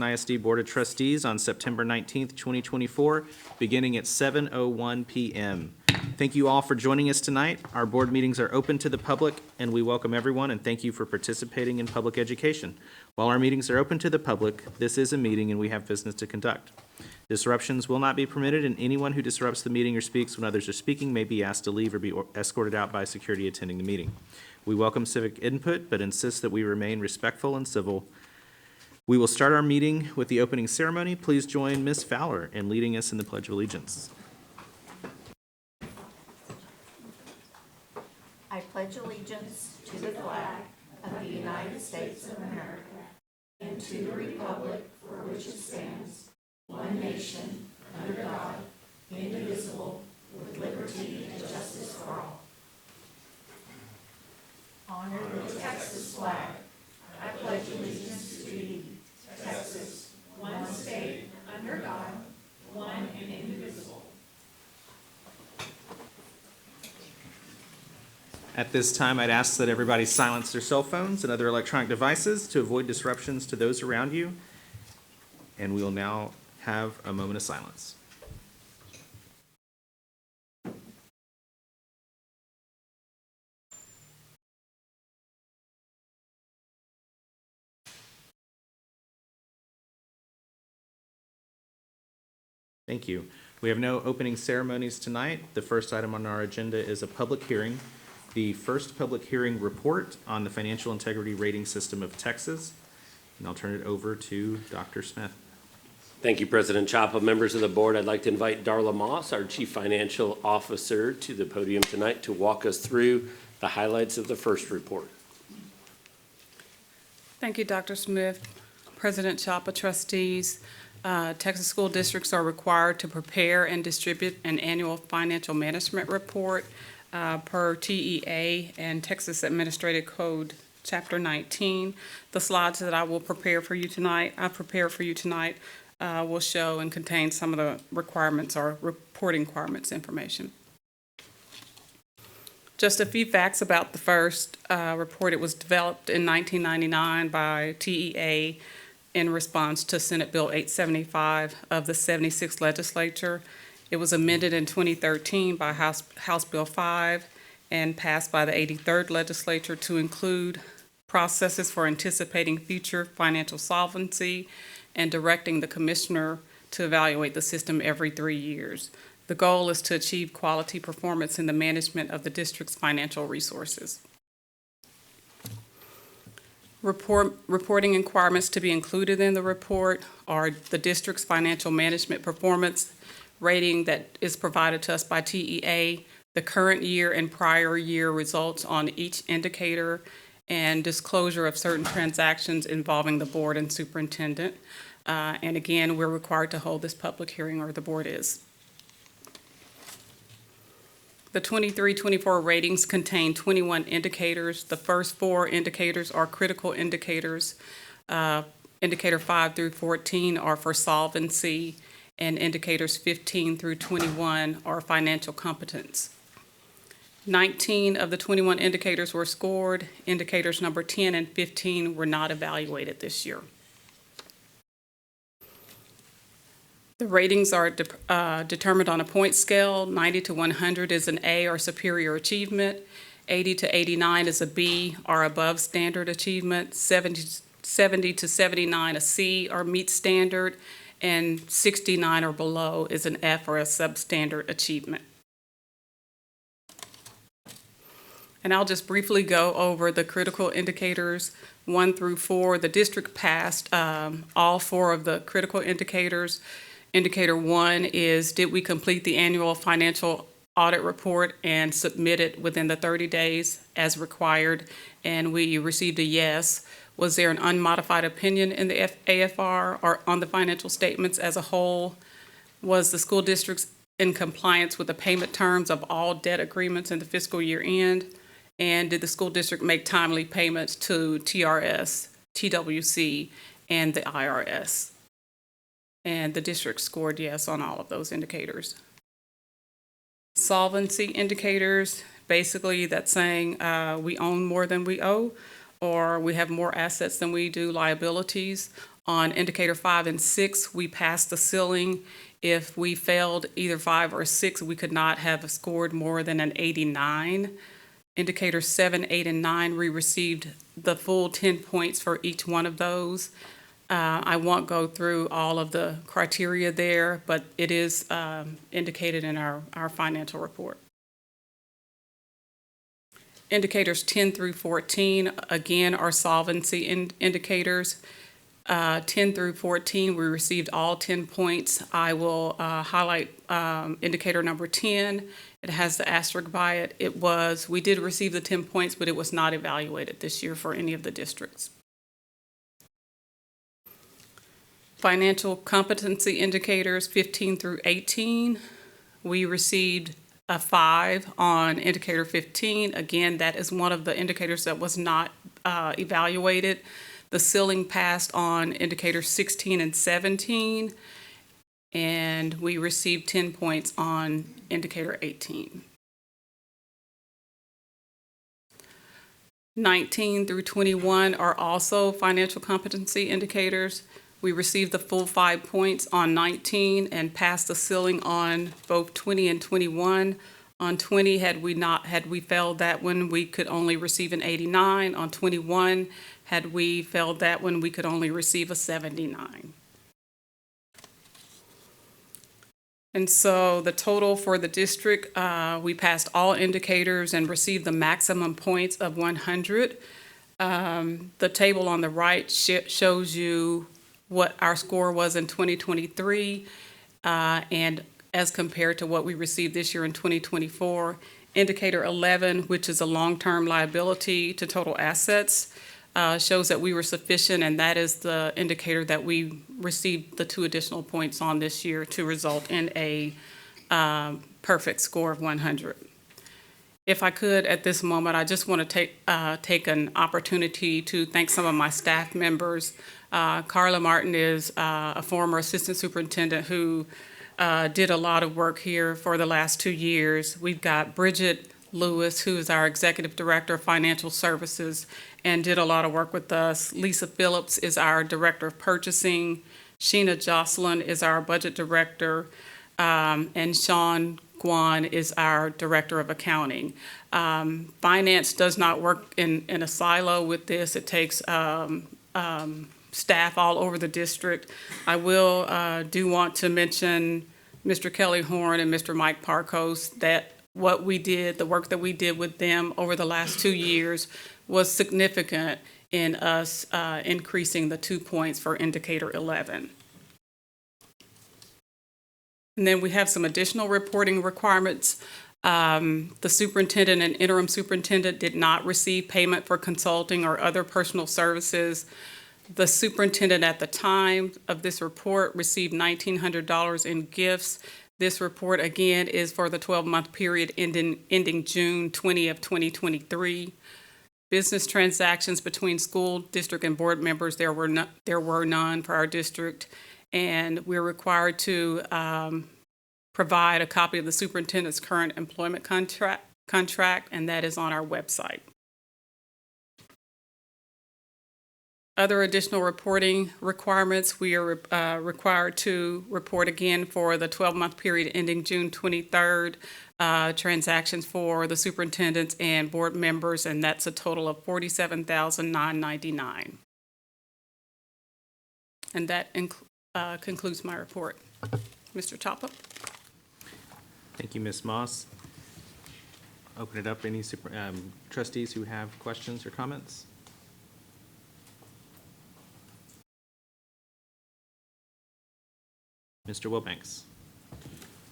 ISD Board of Trustees on September 19th, 2024, beginning at 7:01 p.m. Thank you all for joining us tonight. Our board meetings are open to the public, and we welcome everyone and thank you for participating in public education. While our meetings are open to the public, this is a meeting and we have business to conduct. Disruptions will not be permitted, and anyone who disrupts the meeting or speaks when others are speaking may be asked to leave or be escorted out by security attending the meeting. We welcome civic input, but insist that we remain respectful and civil. We will start our meeting with the opening ceremony. Please join Ms. Fowler in leading us in the Pledge of Allegiance. I pledge allegiance to the flag of the United States of America and to the republic for which it stands, one nation, under God, indivisible, with liberty and justice for all. Honor the Texas flag. I pledge allegiance to thee, Texas, one state, under God, one and indivisible. At this time, I'd ask that everybody silence their cell phones and other electronic devices to avoid disruptions to those around you. And we will now have a moment of silence. Thank you. We have no opening ceremonies tonight. The first item on our agenda is a public hearing. The first public hearing report on the Financial Integrity Rating System of Texas. And I'll turn it over to Dr. Smith. Thank you, President Chapa. Members of the board, I'd like to invite Darla Moss, our Chief Financial Officer, to the podium tonight to walk us through the highlights of the first report. Thank you, Dr. Smith. President Chapa, trustees, Texas school districts are required to prepare and distribute an annual financial management report per TEA and Texas Administrative Code Chapter 19. The slides that I will prepare for you tonight, will show and contain some of the requirements or reporting requirements information. Just a few facts about the first report. It was developed in 1999 by TEA in response to Senate Bill 875 of the 76th legislature. It was amended in 2013 by House Bill 5 and passed by the 83rd legislature to include processes for anticipating future financial solvency and directing the commissioner to evaluate the system every 3 years. The goal is to achieve quality performance in the management of the district's financial resources. Reporting requirements to be included in the report are the district's financial management performance rating that is provided to us by TEA, the current year and prior year results on each indicator, and disclosure of certain transactions involving the board and superintendent. And again, we're required to hold this public hearing, or the board is. The 23-24 ratings contain 21 indicators. The first 4 indicators are critical indicators. Indicator 5 through 14 are for solvency, and indicators 15 through 21 are financial competence. 19 of the 21 indicators were scored. Indicators number 10 and 15 were not evaluated this year. The ratings are determined on a point scale. 90 to 100 is an A, or superior achievement. 80 to 89 is a B, or above standard achievement. 70 to 79 a C, or meet standard. And 69 or below is an F, or a substandard achievement. And I'll just briefly go over the critical indicators 1 through 4. The district passed all 4 of the critical indicators. Indicator 1 is, did we complete the annual financial audit report and submit it within the 30 days as required? And we received a yes. Was there an unmodified opinion in the AFR or on the financial statements as a whole? Was the school district in compliance with the payment terms of all debt agreements in the fiscal year end? And did the school district make timely payments to TRS, TWC, and the IRS? And the district scored yes on all of those indicators. Solvency indicators, basically that's saying we own more than we owe, or we have more assets than we do liabilities. On indicator 5 and 6, we passed the ceiling. If we failed either 5 or 6, we could not have scored more than an 89. Indicator 7, 8, and 9, we received the full 10 points for each one of those. I won't go through all of the criteria there, but it is indicated in our financial report. Indicators 10 through 14, again, are solvency indicators. 10 through 14, we received all 10 points. I will highlight indicator number 10. It has the asterisk by it. We did receive the 10 points, but it was not evaluated this year for any of the districts. Financial competency indicators 15 through 18, we received a 5 on indicator 15. Again, that is one of the indicators that was not evaluated. The ceiling passed on indicators 16 and 17, and we received 10 points on indicator 18. 19 through 21 are also financial competency indicators. We received the full 5 points on 19 and passed the ceiling on both 20 and 21. On 20, had we failed that one, we could only receive an 89. On 21, had we failed that one, we could only receive a 79. And so the total for the district, we passed all indicators and received the maximum points of 100. The table on the right shows you what our score was in 2023 and as compared to what we received this year in 2024. Indicator 11, which is a long-term liability to total assets, shows that we were sufficient, and that is the indicator that we received the 2 additional points on this year to result in a perfect score of 100. If I could, at this moment, I just want to take an opportunity to thank some of my staff members. Carla Martin is a former assistant superintendent who did a lot of work here for the last 2 years. We've got Bridget Lewis, who is our executive director of financial services and did a lot of work with us. Lisa Phillips is our director of purchasing. Sheena Jocelyn is our budget director. And Sean Guan is our director of accounting. Finance does not work in a silo with this. It takes staff all over the district. I do want to mention Mr. Kelly Horn and Mr. Mike Parkos, that the work that we did with them over the last 2 years was significant in us increasing the 2 points for indicator 11. And then we have some additional reporting requirements. The superintendent and interim superintendent did not receive payment for consulting or other personal services. The superintendent at the time of this report received $1,900 in gifts. This report, again, is for the 12-month period ending June 20 of 2023. Business transactions between school, district, and board members, there were none for our district. And we're required to provide a copy of the superintendent's current employment contract, and that is on our website. Other additional reporting requirements, we are required to report again for the 12-month period ending June 23rd, transactions for the superintendents and board members, and that's a total of $47,999. And that concludes my report. Mr. Chapa? Thank you, Ms. Moss. Open it up. Any trustees who have questions or comments? Mr. Wilbanks.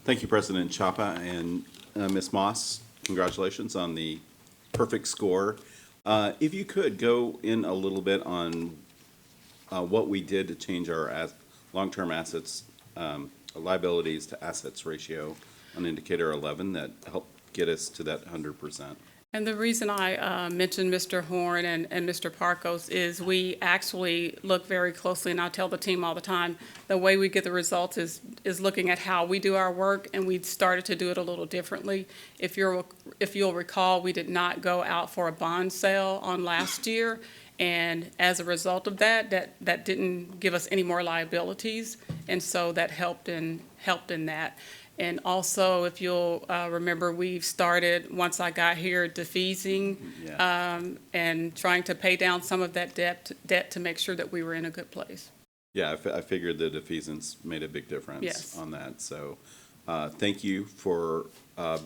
Thank you, President Chapa, and Ms. Moss, congratulations on the perfect score. If you could go in a little bit on what we did to change our long-term assets, liabilities to assets ratio on indicator 11 that helped get us to that 100%. And the reason I mentioned Mr. Horn and Mr. Parkos is we actually look very closely, and I tell the team all the time, the way we get the results is looking at how we do our work, and we started to do it a little differently. If you'll recall, we did not go out for a bond sale on last year, And as a result of that didn't give us any more liabilities, and so that helped in that. And also, if you'll remember, we've started, once I got here, defeasing Yeah. and trying to pay down some of that debt to make sure that we were in a good place. Yeah, I figured the defeasance made a big difference Yes. on that. So thank you for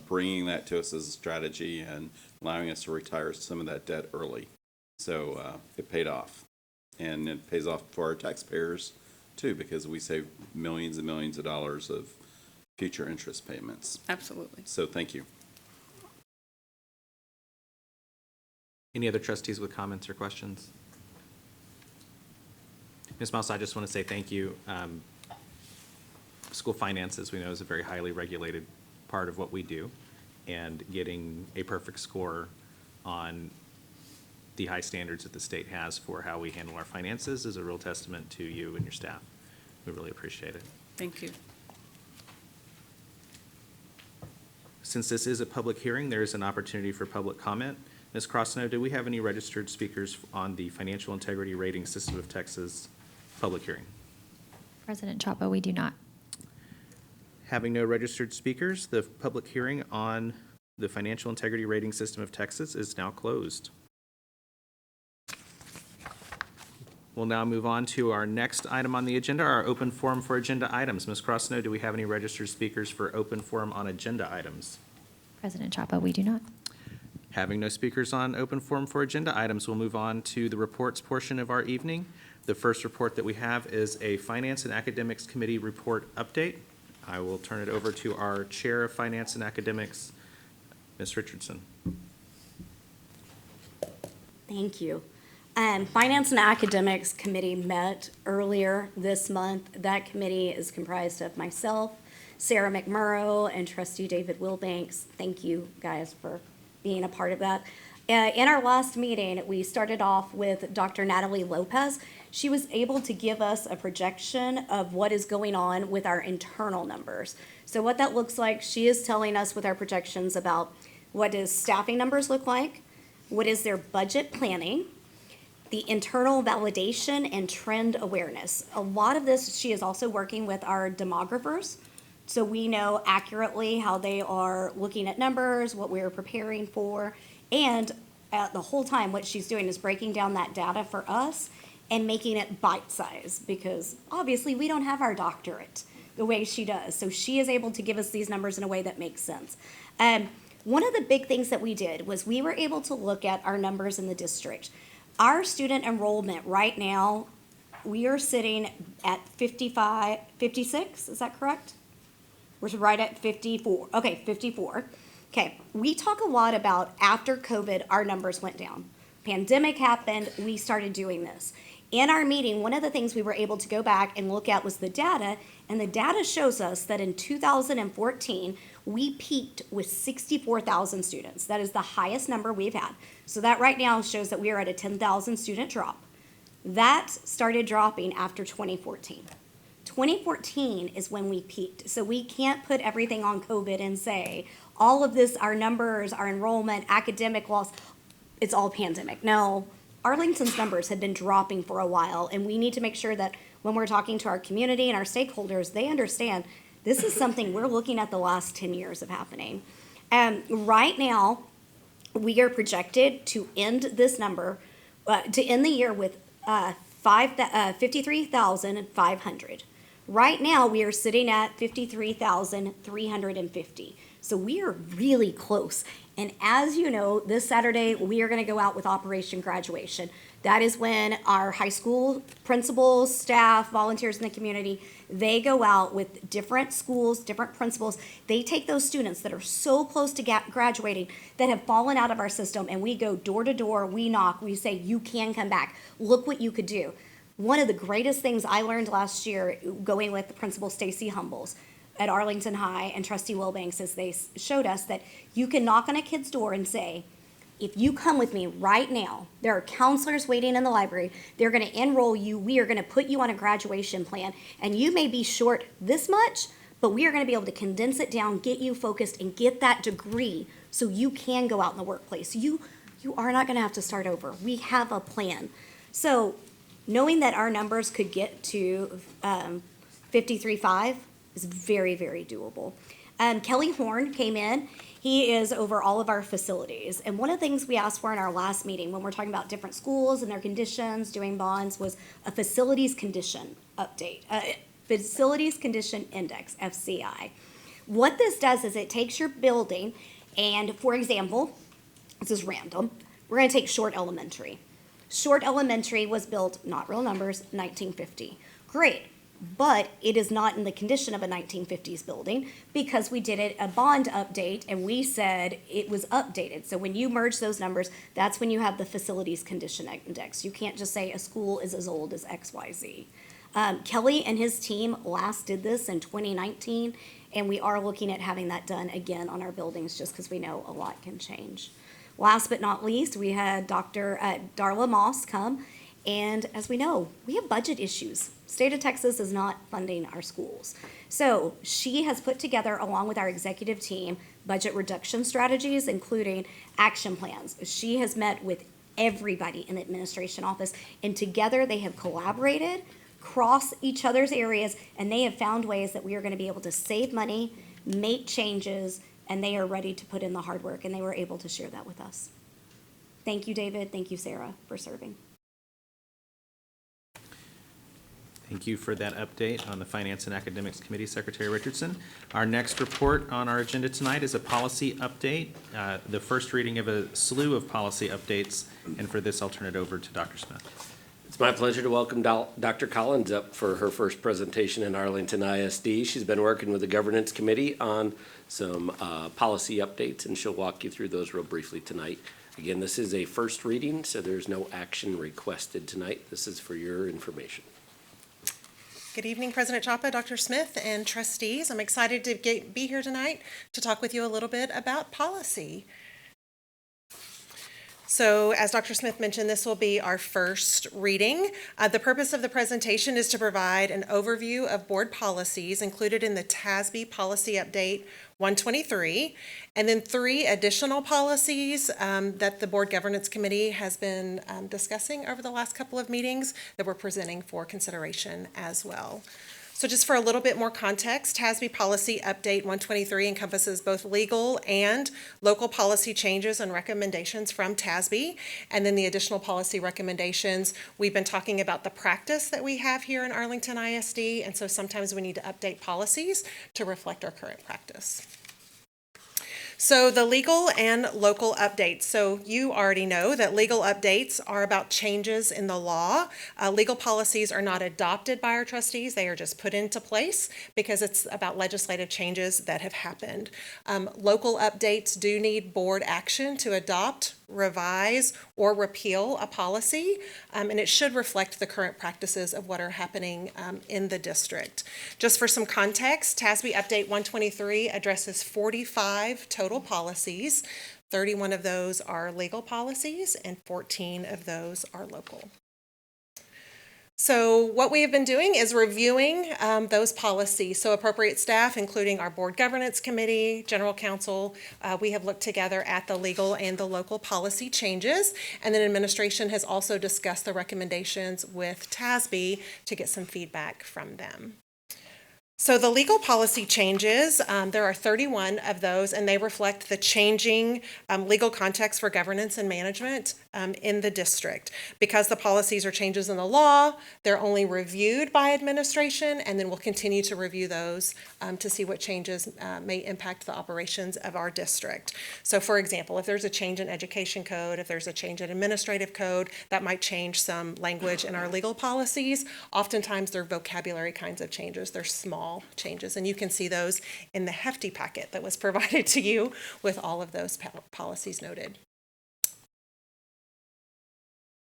bringing that to us as a strategy and allowing us to retire some of that debt early. So it paid off. And it pays off for our taxpayers too, because we save millions and millions of dollars of future interest payments. Absolutely. So thank you. Any other trustees with comments or questions? Ms. Mouse, I just want to say thank you. School finances, we know, is a very highly regulated part of what we do, and getting a perfect score on the high standards that the state has for how we handle our finances is a real testament to you and your staff. We really appreciate it. Thank you. Since this is a public hearing, there is an opportunity for public comment. Ms. Crosno, do we have any registered speakers on the Financial Integrity Rating System of Texas public hearing? President Chapa, we do not. Having no registered speakers, the public hearing on the Financial Integrity Rating System of Texas is now closed. We'll now move on to our next item on the agenda, our open forum for agenda items. Ms. Crosno, do we have any registered speakers for open forum on agenda items? President Chapa, we do not. Having no speakers on open forum for agenda items, we'll move on to the reports portion of our evening. The first report that we have is a Finance and Academics Committee report update. I will turn it over to our Chair of Finance and Academics, Ms. Richardson. Thank you. Finance and Academics Committee met earlier this month. That committee is comprised of myself, Sarah McMurrow, and Trustee David Wilbanks. Thank you, guys, for being a part of that. In our last meeting, we started off with Dr. Natalie Lopez. She was able to give us a projection of what is going on with our internal numbers. So what that looks like, she is telling us with our projections about what does staffing numbers look like, what is their budget planning, the internal validation and trend awareness. A lot of this, she is also working with our demographers, so we know accurately how they are looking at numbers, what we're preparing for, and the whole time what she's doing is breaking down that data for us and making it bite-sized, because obviously we don't have our doctorate the way she does. So she is able to give us these numbers in a way that makes sense. One of the big things that we did was we were able to look at our numbers in the district. Our student enrollment right now, we are sitting at 56, is that correct? We're right at 54, okay, 54. Okay, we talk a lot about after COVID, our numbers went down. Pandemic happened, we started doing this. In our meeting, one of the things we were able to go back and look at was the data, and the data shows us that in 2014, we peaked with 64,000 students. That is the highest number we've had. So that right now shows that we are at a 10,000 student drop. That started dropping after 2014. 2014 is when we peaked. So we can't put everything on COVID and say, all of this, our numbers, our enrollment, academic loss, it's all pandemic. No, Arlington's numbers had been dropping for a while, and we need to make sure that when we're talking to our community and our stakeholders, they understand this is something we're looking at the last 10 years of happening. Right now, we are projected to end this number, to end the year with 53,500. Right now, we are sitting at 53,350. So we are really close. And as you know, this Saturday, we are going to go out with Operation Graduation. That is when our high school principals, staff, volunteers in the community, they go out with different schools, different principals. They take those students that are so close to graduating that have fallen out of our system, and we go door to door, we knock, we say, you can come back. Look what you could do. One of the greatest things I learned last year going with the principal Stacy Humbles at Arlington High and Trustee Wilbanks is they showed us that you can knock on a kid's door and say, if you come with me right now, there are counselors waiting in the library. They're going to enroll you. We are going to put you on a graduation plan. And you may be short this much, but we are going to be able to condense it down, get you focused, and get that degree so you can go out in the workplace. You You are not gonna have to start over. We have a plan. So knowing that our numbers could get to 53.5 is very, very doable. Kelly Horn came in. He is over all of our facilities. And one of the things we asked for in our last meeting, when we're talking about different schools and their conditions, doing bonds, was a facilities condition update, facilities condition index, FCI. What this does is it takes your building and, for example, this is random, we're gonna take Short Elementary. Short Elementary was built, not real numbers, 1950. Great, but it is not in the condition of a 1950s building because we did a bond update and we said it was updated. So when you merge those numbers, that's when you have the facilities condition index. You can't just say a school is as old as XYZ. Kelly and his team last did this in 2019, and we are looking at having that done again on our buildings just because we know a lot can change. Last but not least, we had Dr. Darla Moss come, and as we know, we have budget issues. State of Texas is not funding our schools. So she has put together, along with our executive team, budget reduction strategies, including action plans. She has met with everybody in the administration office, and together they have collaborated, cross each other's areas, and they have found ways that we are going to be able to save money, make changes, and they are ready to put in the hard work, and they were able to share that with us. Thank you, David. Thank you, Sarah, for serving. Thank you for that update on the Finance and Academics Committee, Secretary Richardson. Our next report on our agenda tonight is a policy update, the first reading of a slew of policy updates, and for this, I'll turn it over to Dr. Smith. It's my pleasure to welcome Dr. Collins up for her first presentation in Arlington ISD. She's been working with the Governance Committee on some policy updates, and she'll walk you through those real briefly tonight. Again, this is a first reading, so there's no action requested tonight. This is for your information. Good evening, President Chapa, Dr. Smith, and trustees. I'm excited to be here tonight to talk with you a little bit about policy. So as Dr. Smith mentioned, this will be our first reading. The purpose of the presentation is to provide an overview of board policies included in the TASB Policy Update 123, and then 3 additional policies that the Board Governance Committee has been discussing over the last couple of meetings that we're presenting for consideration as well. So just for a little bit more context, TASB Policy Update 123 encompasses both legal and local policy changes and recommendations from TASB, and then the additional policy recommendations. We've been talking about the practice that we have here in Arlington ISD, and so sometimes we need to update policies to reflect our current practice. So the legal and local updates. So you already know that legal updates are about changes in the law. Legal policies are not adopted by our trustees. They are just put into place because it's about legislative changes that have happened. Local updates do need board action to adopt, revise, or repeal a policy, and it should reflect the current practices of what are happening in the district. Just for some context, TASB Update 123 addresses 45 total policies. 31 of those are legal policies and 14 of those are local. So what we have been doing is reviewing those policies. So appropriate staff, including our Board Governance Committee, General Counsel, we have looked together at the legal and the local policy changes. And then administration has also discussed the recommendations with TASB to get some feedback from them. So the legal policy changes, there are 31 of those, and they reflect the changing legal context for governance and management in the district. Because the policies are changes in the law, they're only reviewed by administration, and then we'll continue to review those to see what changes may impact the operations of our district. So for example, if there's a change in education code, if there's a change in administrative code, that might change some language in our legal policies. Oftentimes they're vocabulary kinds of changes. They're small changes, and you can see those in the hefty packet that was provided to you with all of those policies noted.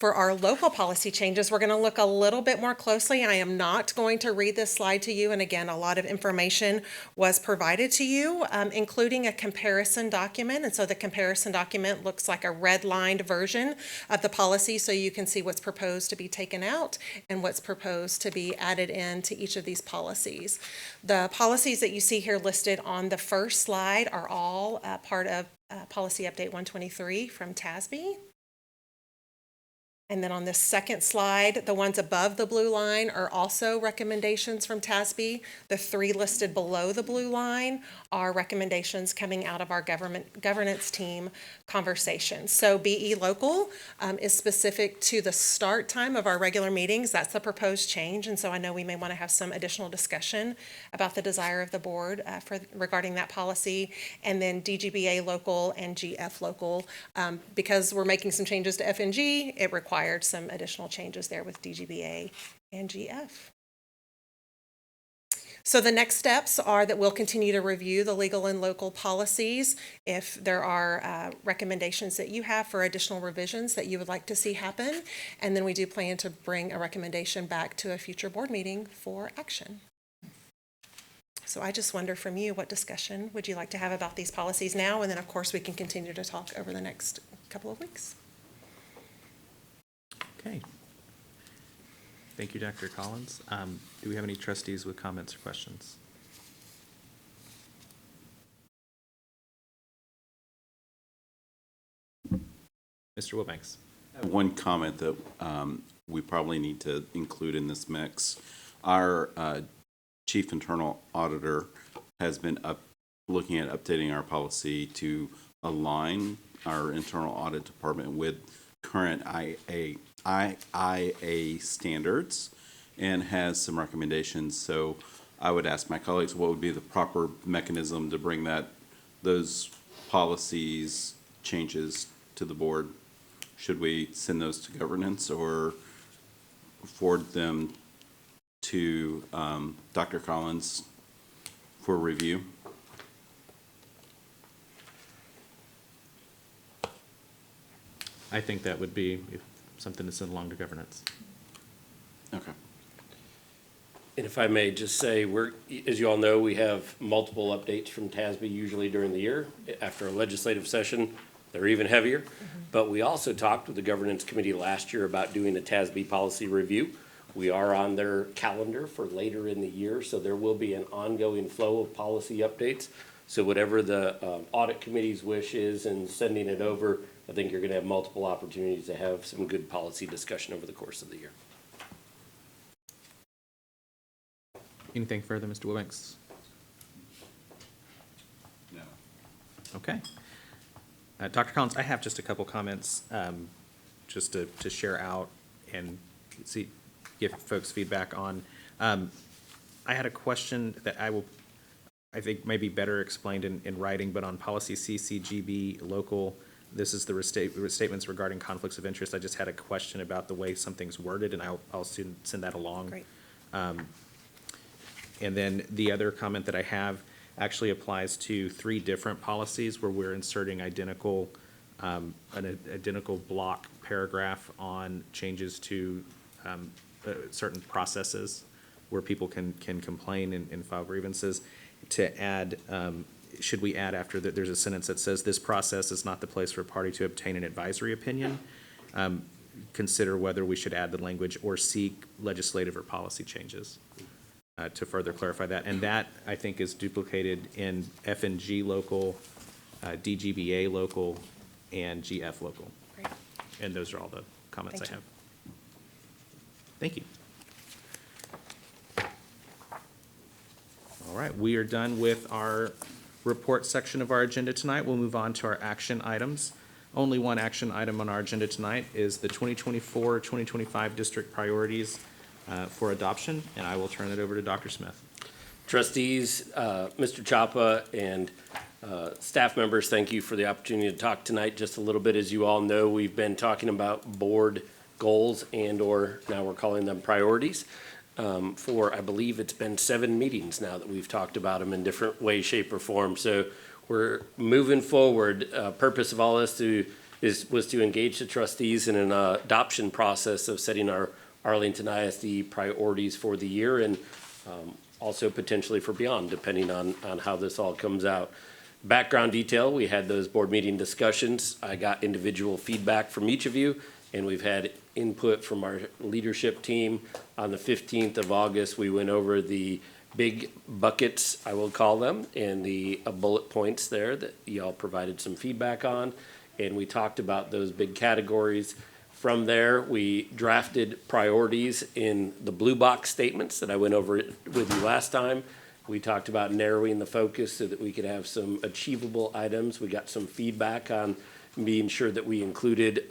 For our local policy changes, we're going to look a little bit more closely. I am not going to read this slide to you, and again, a lot of information was provided to you, including a comparison document. And so the comparison document looks like a red-lined version of the policy, so you can see what's proposed to be taken out and what's proposed to be added into each of these policies. The policies that you see here listed on the first slide are all part of Policy Update 123 from TASB. And then on this second slide, the ones above the blue line are also recommendations from TASB. The three listed below the blue line are recommendations coming out of our governance team conversations. So BE Local is specific to the start time of our regular meetings. That's the proposed change. And so I know we may want to have some additional discussion about the desire of the board regarding that policy. And then DGBA Local and GF Local, because we're making some changes to FNG, it requires some additional changes there with DGBA and GF. So the next steps are that we'll continue to review the legal and local policies. If there are recommendations that you have for additional revisions that you would like to see happen, and then we do plan to bring a recommendation back to a future board meeting for action. So I just wonder from you, what discussion would you like to have about these policies now? And then, of course, we can continue to talk over the next couple of weeks. Okay. Thank you, Dr. Collins. Do we have any trustees with comments or questions? Mr. Wilbanks. I have one comment that we probably need to include in this mix. Our chief internal auditor has been looking at updating our policy to align our internal audit department with current IIA standards and has some recommendations. So I would ask my colleagues what would be the proper mechanism to bring those policies changes to the board. Should we send those to governance or forward them to Dr. Collins for review? I think that would be something to send along to governance. Okay. And if I may just say, as you all know, we have multiple updates from TASB usually during the year. After a legislative session, they're even heavier. Mm-hmm. But we also talked with the governance committee last year about doing a TASB policy review. We are on their calendar for later in the year, so there will be an ongoing flow of policy updates. So whatever the audit committee's wish is in sending it over, I think you're going to have multiple opportunities to have some good policy discussion over the course of the year. Anything further, Mr. Wilbanks? No. Okay. Dr. Collins, I have just a couple comments just to share out and give folks feedback on. I had a question that I think may be better explained in writing, but on policy CCGB local, this is the restatements regarding conflicts of interest. I just had a question about the way something's worded, and I'll soon send that along. Great. And then the other comment that I have actually applies to 3 different policies where we're inserting an identical block paragraph on changes to certain processes where people can complain and file grievances. To add, should we add after that, there's a sentence that says, this process is not the place for a party to obtain an advisory opinion. Consider whether we should add the language or seek legislative or policy changes to further clarify that. And that, I think, is duplicated in FNG local, DGBA local, and GF local. Great. And those are all the comments I Thank you. have. Thank you. All right, we are done with our report section of our agenda tonight. We'll move on to our action items. Only one action item on our agenda tonight is the 2024-2025 district priorities for adoption, and I will turn it over to Dr. Smith. Trustees, Mr. Chapa, and staff members, thank you for the opportunity to talk tonight just a little bit. As you all know, we've been talking about board goals and/or now we're calling them priorities for, I believe it's been 7 meetings now that we've talked about them in different ways, shape, or form. So we're moving forward. Purpose of all this to was to engage the trustees in an adoption process of setting our Arlington ISD priorities for the year and also potentially for beyond, depending on how this all comes out. Background detail, we had those board meeting discussions. I got individual feedback from each of you, and we've had input from our leadership team. On the 15th of August, we went over the big buckets, I will call them, and the bullet points there that y'all provided some feedback on. And we talked about those big categories. From there, we drafted priorities in the blue box statements that I went over with you last time. We talked about narrowing the focus so that we could have some achievable items. We got some feedback on being sure that we included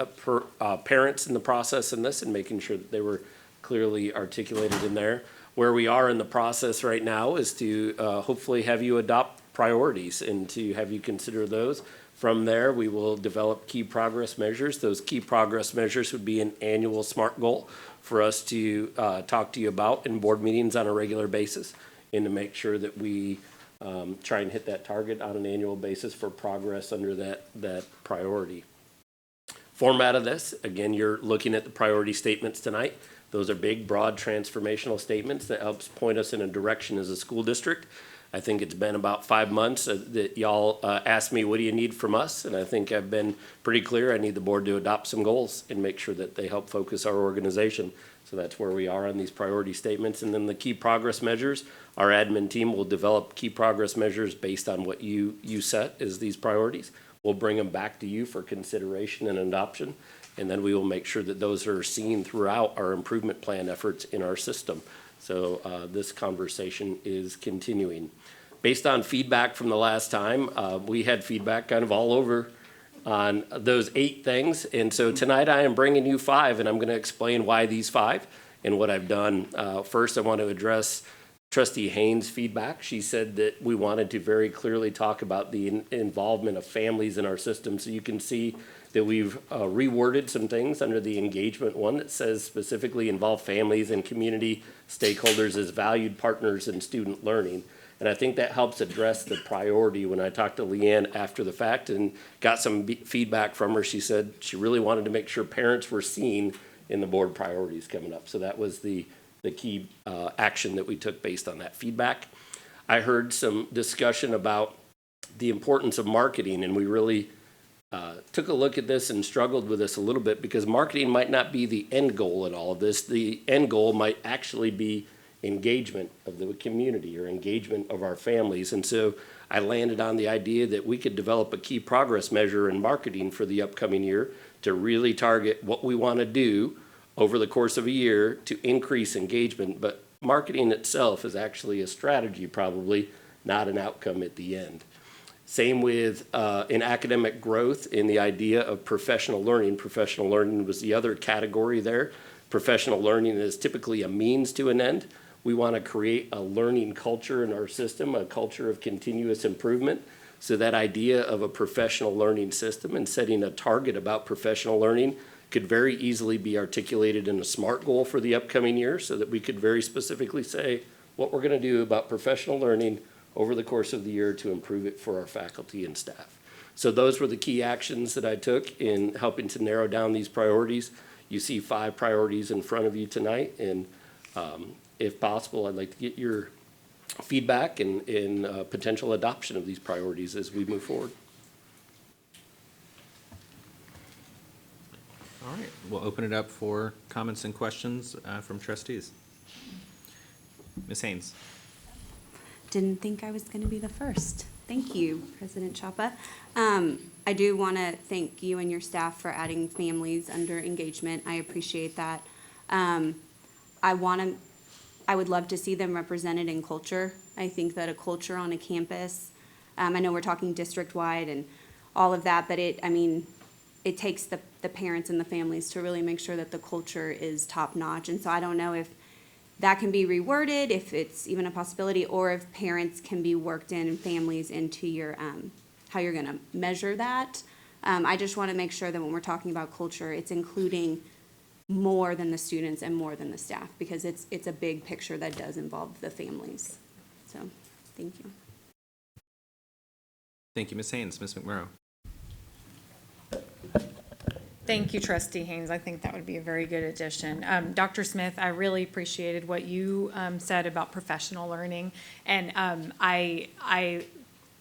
parents in the process in this and making sure that they were clearly articulated in there. Where we are in the process right now is to hopefully have you adopt priorities and to have you consider those. From there, we will develop key progress measures. Those key progress measures would be an annual SMART goal for us to talk to you about in board meetings on a regular basis and to make sure that we try and hit that target on an annual basis for progress under that priority. Format of this, again, you're looking at the priority statements tonight. Those are big, broad, transformational statements that helps point us in a direction as a school district. I think it's been about 5 months that y'all asked me, what do you need from us? And I think I've been pretty clear. I need the board to adopt some goals and make sure that they help focus our organization. So that's where we are on these priority statements. And then the key progress measures, our admin team will develop key progress measures based on what you set as these priorities. We'll bring them back to you for consideration and adoption. And then we will make sure that those are seen throughout our improvement plan efforts in our system. So this conversation is continuing. Based on feedback from the last time, we had feedback kind of all over on those 8 things. And so tonight I am bringing you 5, and I'm going to explain why these 5 and what I've done. First, I want to address Trustee Haynes' feedback. She said that we wanted to very clearly talk about the involvement of families in our system. So you can see that we've reworded some things under the engagement one that says specifically involve families and community stakeholders as valued partners in student learning. And I think that helps address the priority. When I talked to Leanne after the fact and got some feedback from her, she said she really wanted to make sure parents were seen in the board priorities coming up. So that was the key action that we took based on that feedback. I heard some discussion about the importance of marketing, and we really took a look at this and struggled with this a little bit because marketing might not be the end goal in all of this. The end goal might actually be engagement of the community or engagement of our families. And so I landed on the idea that we could develop a key progress measure in marketing for the upcoming year to really target what we want to do over the course of a year to increase engagement. But marketing itself is actually a strategy, probably not an outcome at the end. Same with in academic growth in the idea of professional learning. Professional learning was the other category there. Professional learning is typically a means to an end. We want to create a learning culture in our system, a culture of continuous improvement. So that idea of a professional learning system and setting a target about professional learning could very easily be articulated in a SMART goal for the upcoming year so that we could very specifically say what we're going to do about professional learning over the course of the year to improve it for our faculty and staff. So those were the key actions that I took in helping to narrow down these priorities. You see 5 priorities in front of you tonight, and if possible, I'd like to get your feedback and potential adoption of these priorities as we move forward. All right, we'll open it up for comments and questions from trustees. Ms. Haynes. Didn't think I was going to be the first. Thank you, President Chapa. I do want to thank you and your staff for adding families under engagement. I appreciate that. I would love to see them represented in culture. I think that a culture on a campus, I know we're talking district-wide and all of that, but it takes the parents and the families to really make sure that the culture is top-notch. And so I don't know if that can be reworded, if it's even a possibility, or if parents can be worked in and families into your how you're going to measure that. I just want to make sure that when we're talking about culture, it's including more than the students and more than the staff, because it's a big picture that does involve the families. So, thank you. Thank you, Ms. Haynes. Ms. McMurrow. Thank you, Trustee Haynes. I think that would be a very good addition. Dr. Smith, I really appreciated what you said about professional learning, and I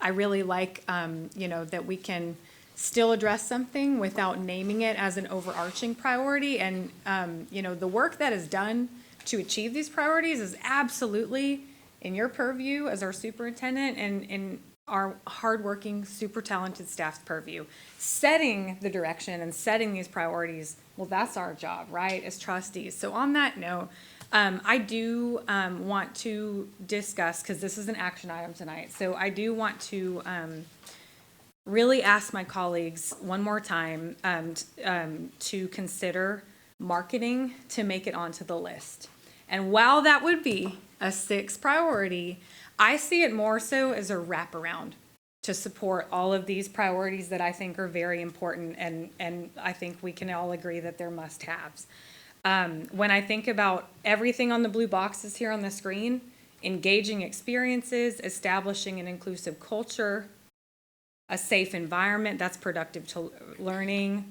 really like that we can still address something without naming it as an overarching priority. And the work that is done to achieve these priorities is absolutely in your purview as our superintendent and in our hardworking, super talented staff's purview. Setting the direction and setting these priorities, well, that's our job, right, as trustees. So on that note, I do want to discuss, because this is an action item tonight, so I do want to really ask my colleagues one more time to consider marketing to make it onto the list. And while that would be a sixth priority, I see it more so as a wraparound to support all of these priorities that I think are very important, and I think we can all agree that they're must-haves. When I think about everything on the blue boxes here on the screen, engaging experiences, establishing an inclusive culture, a safe environment that's productive to learning,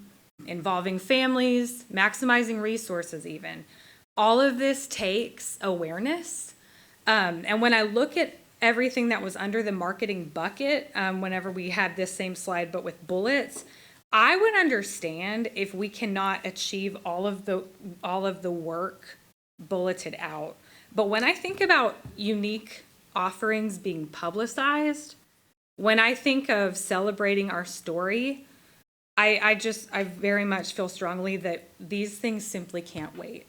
involving families, maximizing resources even. All of this takes awareness. And when I look at everything that was under the marketing bucket, whenever we had this same slide but with bullets, I would understand if we cannot achieve all of the work bulleted out. But when I think about unique offerings being publicized, when I think of celebrating our story, I very much feel strongly that these things simply can't wait.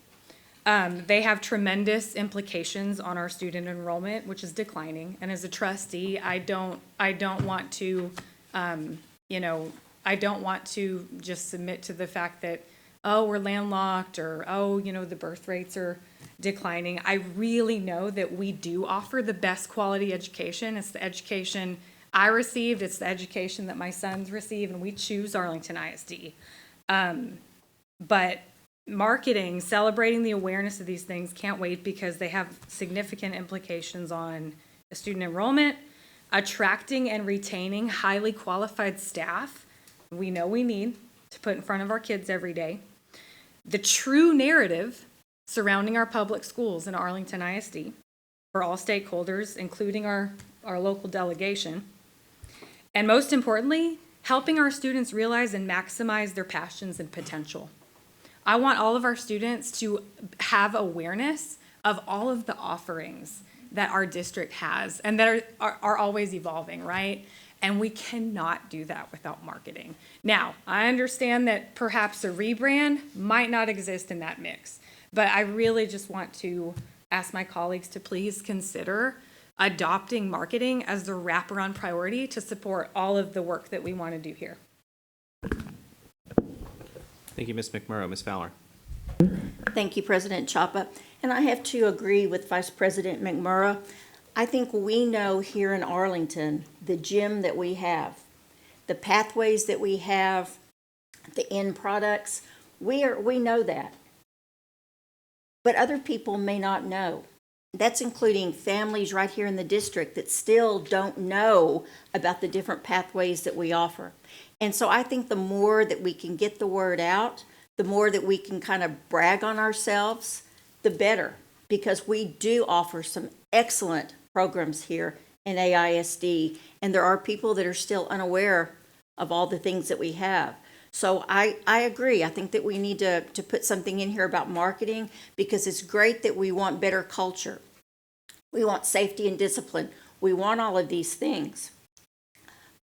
They have tremendous implications on our student enrollment, which is declining. And as a trustee, I don't want to, I don't want to just submit to the fact that, oh, we're landlocked, or, oh, the birth rates are declining. I really know that we do offer the best quality education. It's the education I received, it's the education that my sons receive, and we choose Arlington ISD. But marketing, celebrating the awareness of these things can't wait, because they have significant implications on student enrollment, attracting and retaining highly qualified staff we know we need to put in front of our kids every day, the true narrative surrounding our public schools in Arlington ISD for all stakeholders, including our local delegation, and most importantly, helping our students realize and maximize their passions and potential. I want all of our students to have awareness of all of the offerings that our district has and that are always evolving, right? And we cannot do that without marketing. Now, I understand that perhaps a rebrand might not exist in that mix, but I really just want to ask my colleagues to please consider adopting marketing as the wraparound priority to support all of the work that we want to do here. Thank you, Ms. McMurrow. Ms. Fowler. Thank you, President Chapa. And I have to agree with Vice President McMurrow. I think we know here in Arlington, the gym that we have, the pathways that we have, the end products, we know that. But other people may not know. That's including families right here in the district that still don't know about the different pathways that we offer. And so I think the more that we can get the word out, the more that we can kind of brag on ourselves, the better, because we do offer some excellent programs here in AISD, and there are people that are still unaware of all the things that we have. So I agree. I think that we need to put something in here about marketing, because it's great that we want better culture. We want safety and discipline. We want all of these things.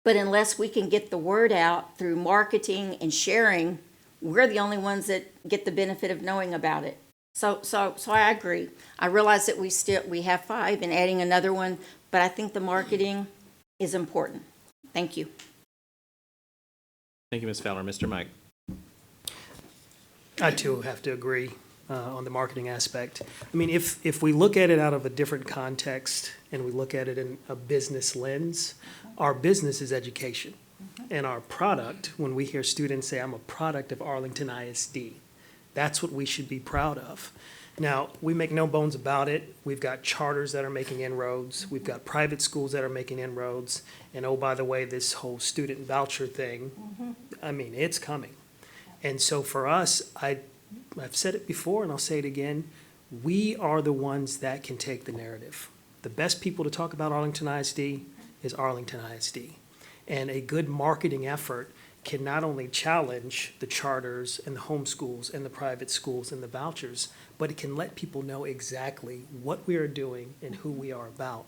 But unless we can get the word out through marketing and sharing, we're the only ones that get the benefit of knowing about it. So I agree. I realize that we have 5 and adding another one, but I think the marketing is important. Thank you. Thank you, Ms. Fowler. Mr. Mike. I too have to agree on the marketing aspect. I mean, if we look at it out of a different context and we look at it in a business lens, our business is education. And our product, when we hear students say, I'm a product of Arlington ISD, that's what we should be proud of. Now, we make no bones about it. We've got charters that are making inroads. We've got private schools that are making inroads. And oh, by the way, this whole student voucher thing, I mean, it's coming. And so for us, I've said it before and I'll say it again, we are the ones that can take the narrative. The best people to talk about Arlington ISD is Arlington ISD. And a good marketing effort can not only challenge the charters and the homeschools and the private schools and the vouchers, but it can let people know exactly what we are doing and who we are about.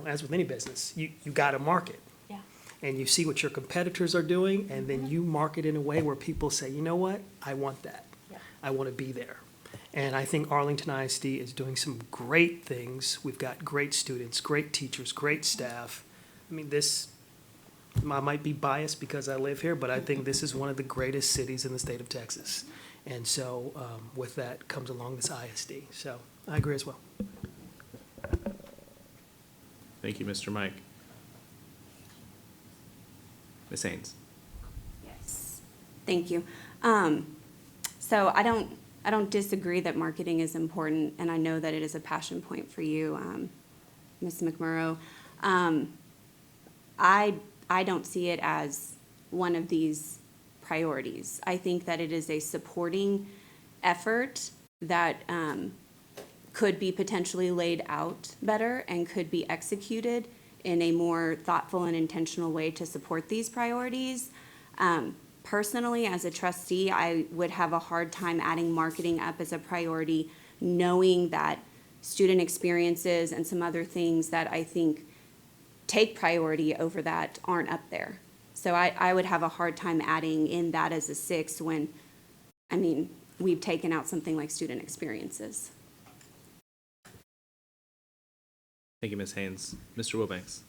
As with any business, you got to market. Yeah. And you see what your competitors are doing, and then you market in a way where people say, you know what, I want that. Yeah. I want to be there. And I think Arlington ISD is doing some great things. We've got great students, great teachers, great staff. I mean, I might be biased because I live here, but I think this is one of the greatest cities in the state of Texas. And so with that comes along this ISD. So I agree as well. Thank you, Mr. Mike. Ms. Haynes? Yes, thank you. So I don't disagree that marketing is important, and I know that it is a passion point for you, Ms. McMurrow. I don't see it as one of these priorities. I think that it is a supporting effort that could be potentially laid out better and could be executed in a more thoughtful and intentional way to support these priorities. Personally, as a trustee, I would have a hard time adding marketing up as a priority, knowing that student experiences and some other things that I think take priority over that aren't up there. So I would have a hard time adding in that as a 6 when, we've taken out something like student experiences. Thank you, Ms. Haynes. Mr. Wilbanks?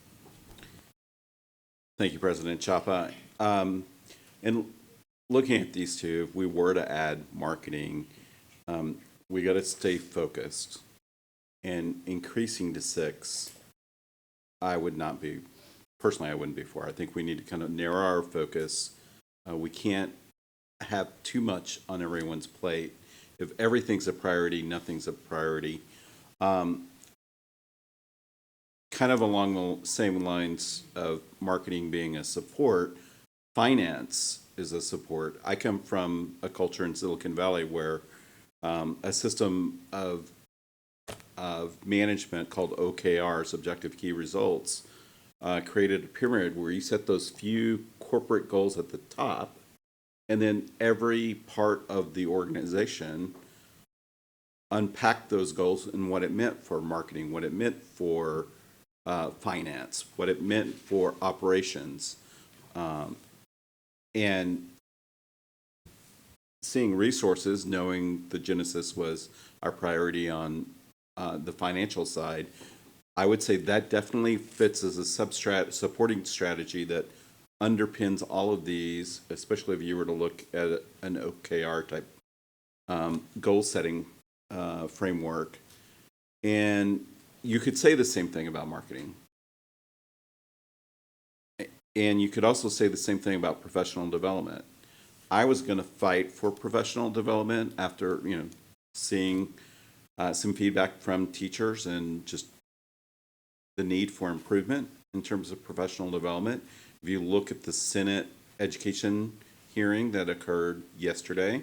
Thank you, President Chapa. And looking at these two, if we were to add marketing, we got to stay focused. And increasing to 6, I wouldn't be for. I think we need to kind of narrow our focus. We can't have too much on everyone's plate. If everything's a priority, nothing's a priority. Kind of along the same lines of marketing being a support, finance is a support. I come from a culture in Silicon Valley where a system of management called OKRs, Objective Key Results, created a pyramid where you set those few corporate goals at the top, and then every part of the organization unpacked those goals and what it meant for marketing, what it meant for finance, what it meant for operations, and seeing resources, knowing the genesis was our priority on the financial side. I would say that definitely fits as a supporting strategy that underpins all of these, especially if you were to look at an OKR type goal setting framework. And you could say the same thing about marketing. And you could also say the same thing about professional development. I was going to fight for professional development after, seeing some feedback from teachers and just the need for improvement in terms of professional development. If you look at the Senate education hearing that occurred yesterday,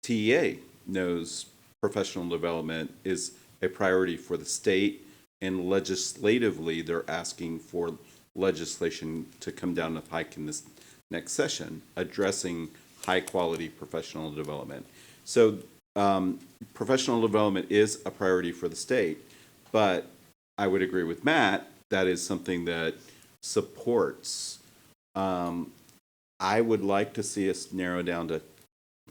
TEA knows professional development is a priority for the state, and legislatively they're asking for legislation to come down the pike in this next session addressing high quality professional development. So professional development is a priority for the state, but I would agree with Matt, that is something that supports. I would like to see us narrow down to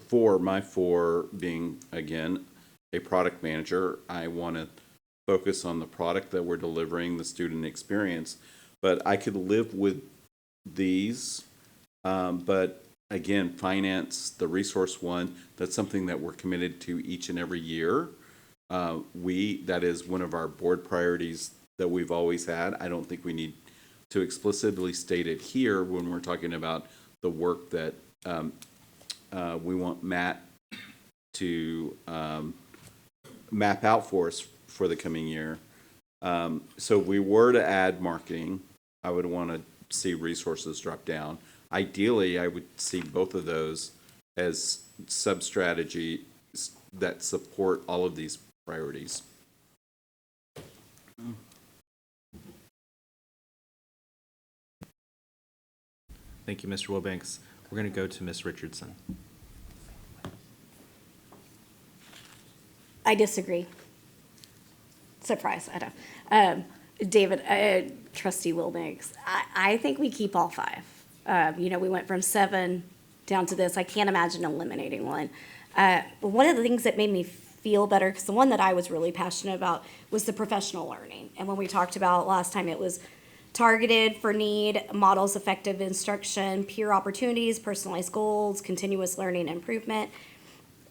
4, my 4 being, again, a product manager. I want to focus on the product that we're delivering, the student experience, but I could live with these. But again, finance, the resource one, that's something that we're committed to each and every year. That is one of our board priorities that we've always had. I don't think we need to explicitly state it here when we're talking about the work that we want Matt to map out for us for the coming year. So if we were to add marketing, I would want to see resources drop down. ideally, I would see both of those as sub-strategies that support all of these priorities. Thank you, Mr. Wilbanks. We're going to go to Ms. Richardson. I disagree. Surprise, I know. David, Trustee Wilbanks, I think we keep all five. You know, we went from 7 down to this. I can't imagine eliminating one. But one of the things that made me feel better, because the one that I was really passionate about was the professional learning. And when we talked about last time, it was targeted for need, models effective instruction, peer opportunities, personalized goals, continuous learning improvement.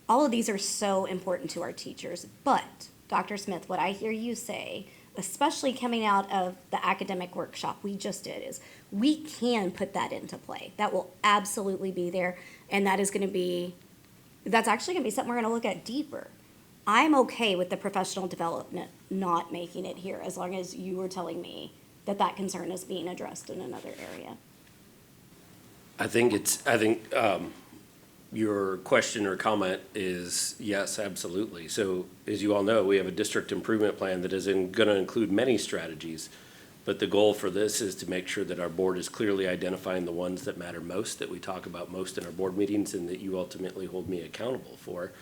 All of these are so important to our teachers. But, Dr. Smith, what I hear you say, especially coming out of the academic workshop we just did, is we can put that into play. That will absolutely be there, and that's actually gonna be something we're gonna look at deeper. I'm okay with the professional development not making it here, as long as you were telling me that that concern is being addressed in another area. I think your question or comment is yes, absolutely. So as you all know, we have a district improvement plan that is going to include many strategies. But the goal for this is to make sure that our board is clearly identifying the ones that matter most, that we talk about most in our board meetings, and that you ultimately hold me accountable for.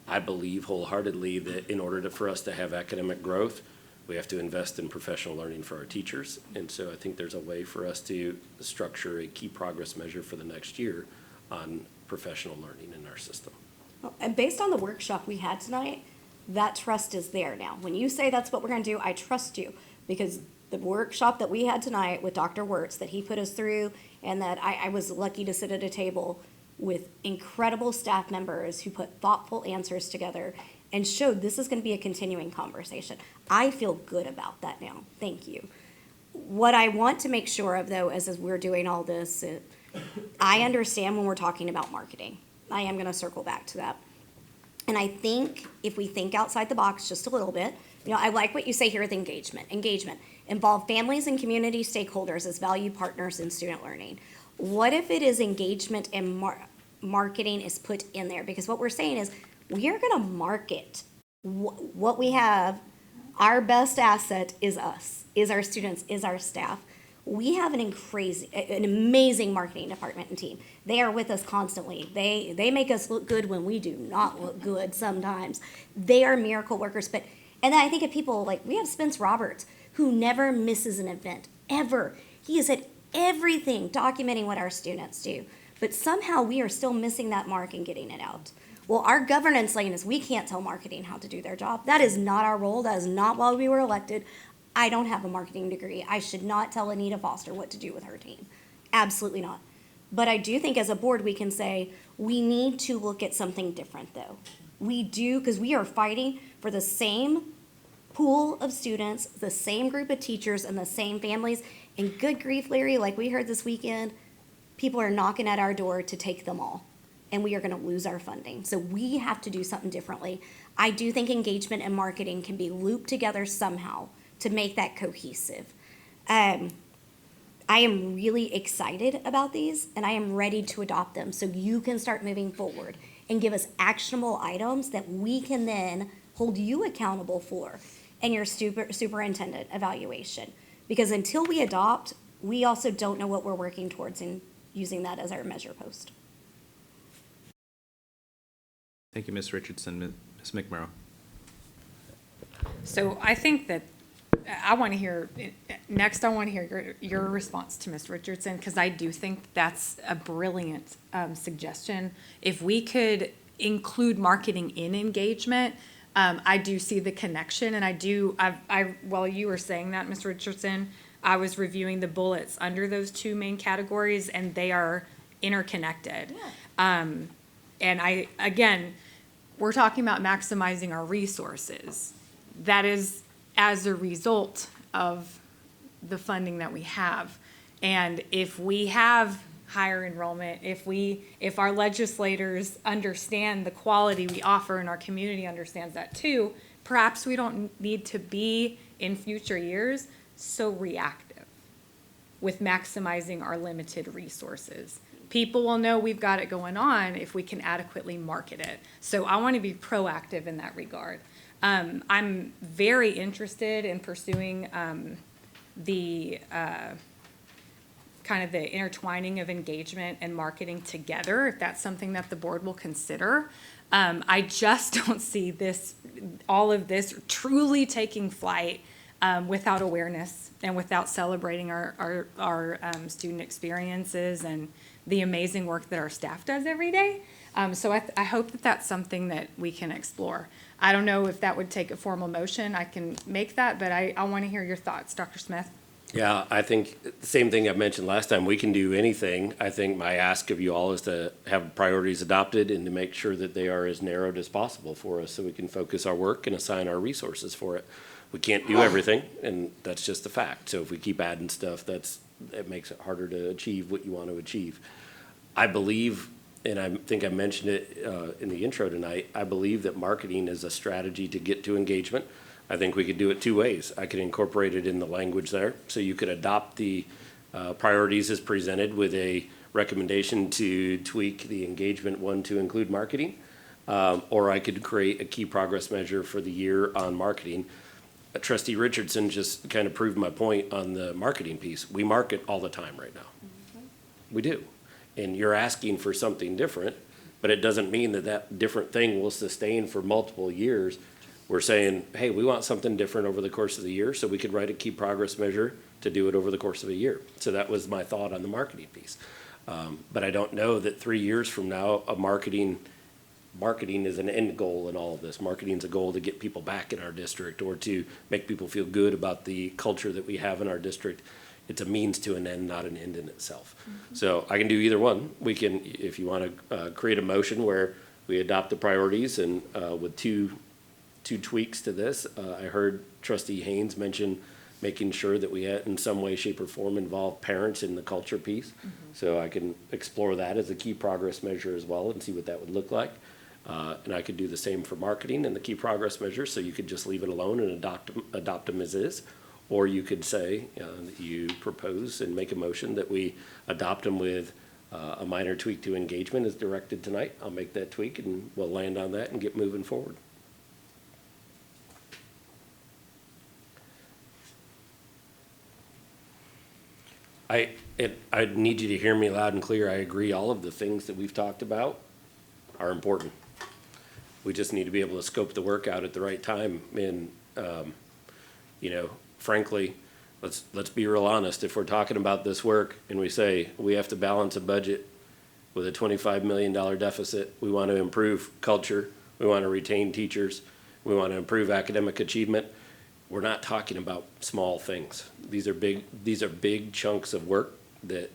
I believe wholeheartedly that in order for us to have academic growth, we have to invest in professional learning for our teachers. And so I think there's a way for us to structure a key progress measure for the next year on professional learning in our system. And based on the workshop we had tonight, that trust is there now. When you say that's what we're gonna do, I trust you, because the workshop that we had tonight with Dr. Wirtz that he put us through, and that I was lucky to sit at a table with incredible staff members who put thoughtful answers together and showed this is gonna be a continuing conversation. I feel good about that now. Thank you. What I want to make sure of, though, as we're doing all this, I understand when we're talking about marketing. I am gonna circle back to that. And I think if we think outside the box just a little bit, you know, I like what you say here with engagement. Engagement. Involve families and community stakeholders as value partners in student learning. What if it is engagement and marketing is put in there? Because what we're saying is we are gonna market what we have. Our best asset is us, is our students, is our staff. We have an amazing marketing department and team. They are with us constantly. They make us look good when we do not look good sometimes. They are miracle workers. And then I think of people like, we have Spence Roberts, who never misses an event, ever. He is at everything documenting what our students do. But somehow we are still missing that mark and getting it out. Well, our governance lane is we can't tell marketing how to do their job. That is not our role. That is not why we were elected. I don't have a marketing degree. I should not tell Anita Foster what to do with her team. Absolutely not. But I do think as a board, we can say, we need to look at something different, though. We do, because we are fighting for the same pool of students, the same group of teachers, and the same families. And good grief, Larry, like we heard this weekend, people are knocking at our door to take them all. And we are going to lose our funding. So we have to do something differently. I do think engagement and marketing can be looped together somehow to make that cohesive. I am really excited about these, and I am ready to adopt them so you can start moving forward and give us actionable items that we can then hold you accountable for in your superintendent evaluation. Because until we adopt, we also don't know what we're working towards in using that as our measure post. Thank you, Ms. Richardson. Ms. McMurrow. So I think that I want to hear, next I want to hear your response to Ms. Richardson, because I do think that's a brilliant suggestion. If we could include marketing in engagement, I do see the connection, and while you were saying that, Ms. Richardson, I was reviewing the bullets under those two main categories, and they are interconnected. Yeah. And again, we're talking about maximizing our resources. That is as a result of the funding that we have. And if we have higher enrollment, if our legislators understand the quality we offer and our community understands that too, perhaps we don't need to be in future years so reactive with maximizing our limited resources. people will know we've got it going on if we can adequately market it. So I want to be proactive in that regard. I'm very interested in pursuing the kind of the intertwining of engagement and marketing together, if that's something that the board will consider. I just don't see all of this truly taking flight without awareness and without celebrating our student experiences and the amazing work that our staff does every day. So I hope that that's something that we can explore. I don't know if that would take a formal motion. I can make that, but I want to hear your thoughts, Dr. Smith. Yeah, I think the same thing I mentioned last time, we can do anything. I think my ask of you all is to have priorities adopted and to make sure that they are as narrowed as possible for us so we can focus our work and assign our resources for it. We can't do everything, and that's just a fact. So if we keep adding stuff, it makes it harder to achieve what you want to achieve. I believe, and I think I mentioned it in the intro tonight, I believe that marketing is a strategy to get to engagement. I think we could do it two ways. I could incorporate it in the language there, so you could adopt the priorities as presented with a recommendation to tweak the engagement one to include marketing, or I could create a key progress measure for the year on marketing. Trustee Richardson just kind of proved my point on the marketing piece. We market all the time right now. We do. And you're asking for something different, but it doesn't mean that that different thing will sustain for multiple years. We're saying, hey, we want something different over the course of the year, so we could write a key progress measure to do it over the course of a year. So that was my thought on the marketing piece. But I don't know that 3 years from now, marketing is an end goal in all of this. Marketing is a goal to get people back in our district or to make people feel good about the culture that we have in our district. It's a means to an end, not an end in itself. So I can do either one. We can, if you want to create a motion where we adopt the priorities and with two tweaks to this. I heard Trustee Haynes mention making sure that we had in some way, shape, or form involve parents in the culture piece. So I can explore that as a key progress measure as well and see what that would look like. And I could do the same for marketing and the key progress measures, so you could just leave it alone and adopt them as is. Or you could say, that you propose and make a motion that we adopt them with a minor tweak to engagement as directed tonight. I'll make that tweak and we'll land on that and get moving forward. I need you to hear me loud and clear. I agree. All of the things that we've talked about are important. We just need to be able to scope the work out at the right time. And, frankly, let's be real honest. If we're talking about this work and we say we have to balance a budget with a $25 million deficit, we want to improve culture, we want to retain teachers, we want to improve academic achievement, we're not talking about small things. These are big chunks of work that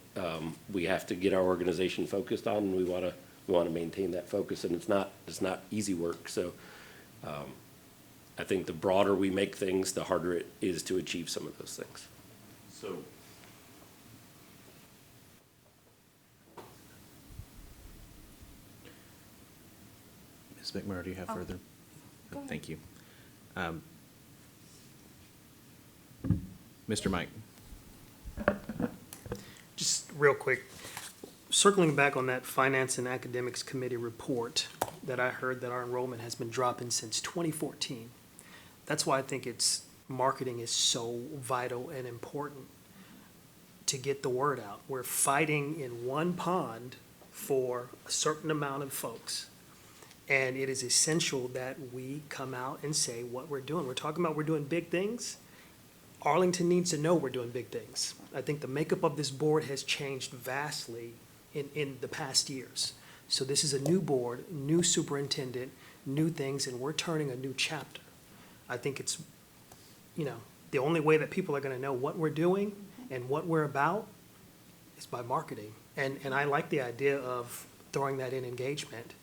we have to get our organization focused on, and we want to maintain that focus. And it's not easy work. So I think the broader we make things, the harder it is to achieve some of those things. So, Ms. McMurray, do you have further? Thank you. Mr. Mike. Just real quick, circling back on that Finance and Academics Committee report that I heard that our enrollment has been dropping since 2014. That's why I think marketing is so vital and important to get the word out. We're fighting in one pond for a certain amount of folks. And it is essential that we come out and say what we're doing. We're talking about we're doing big things. Arlington needs to know we're doing big things. I think the makeup of this board has changed vastly in the past years. So this is a new board, new superintendent, new things, and we're turning a new chapter. I think it's, the only way that people are gonna know what we're doing and what we're about is by marketing. And I like the idea of throwing that in engagement,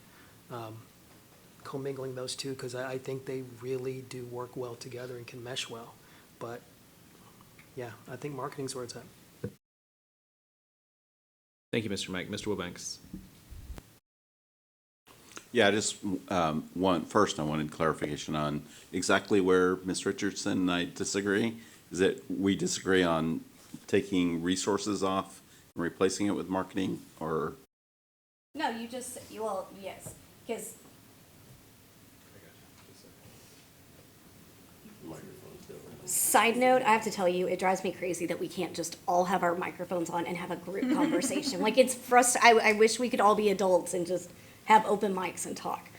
commingling those two, because I think they really do work well together and can mesh well. But yeah, I think marketing's where it's at. Thank you, Mr. Mike. Mr. Wilbanks. yeah, I just I wanted clarification on exactly where Ms. Richardson and I disagree. Is that we disagree on taking resources off replacing it with marketing, or? No, well, yes, because side note, I have to tell you, it drives me crazy that we can't just all have our microphones on and have a group conversation. Like, it's I wish we could all be adults and just have open mics and talk.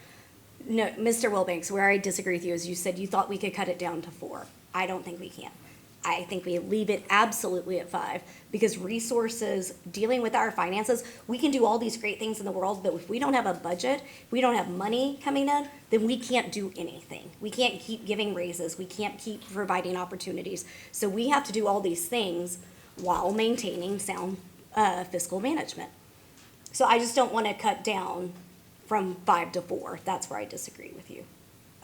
No, Mr. Wilbanks, where I disagree with you is you said you thought we could cut it down to 4. I don't think we can. I think we leave it absolutely at 5, because resources, dealing with our finances, we can do all these great things in the world, but if we don't have a budget, if we don't have money coming in, then we can't do anything. We can't keep giving raises. We can't keep providing opportunities. So we have to do all these things while maintaining sound fiscal management. So I just don't want to cut down from 5 to 4. That's where I disagree with you.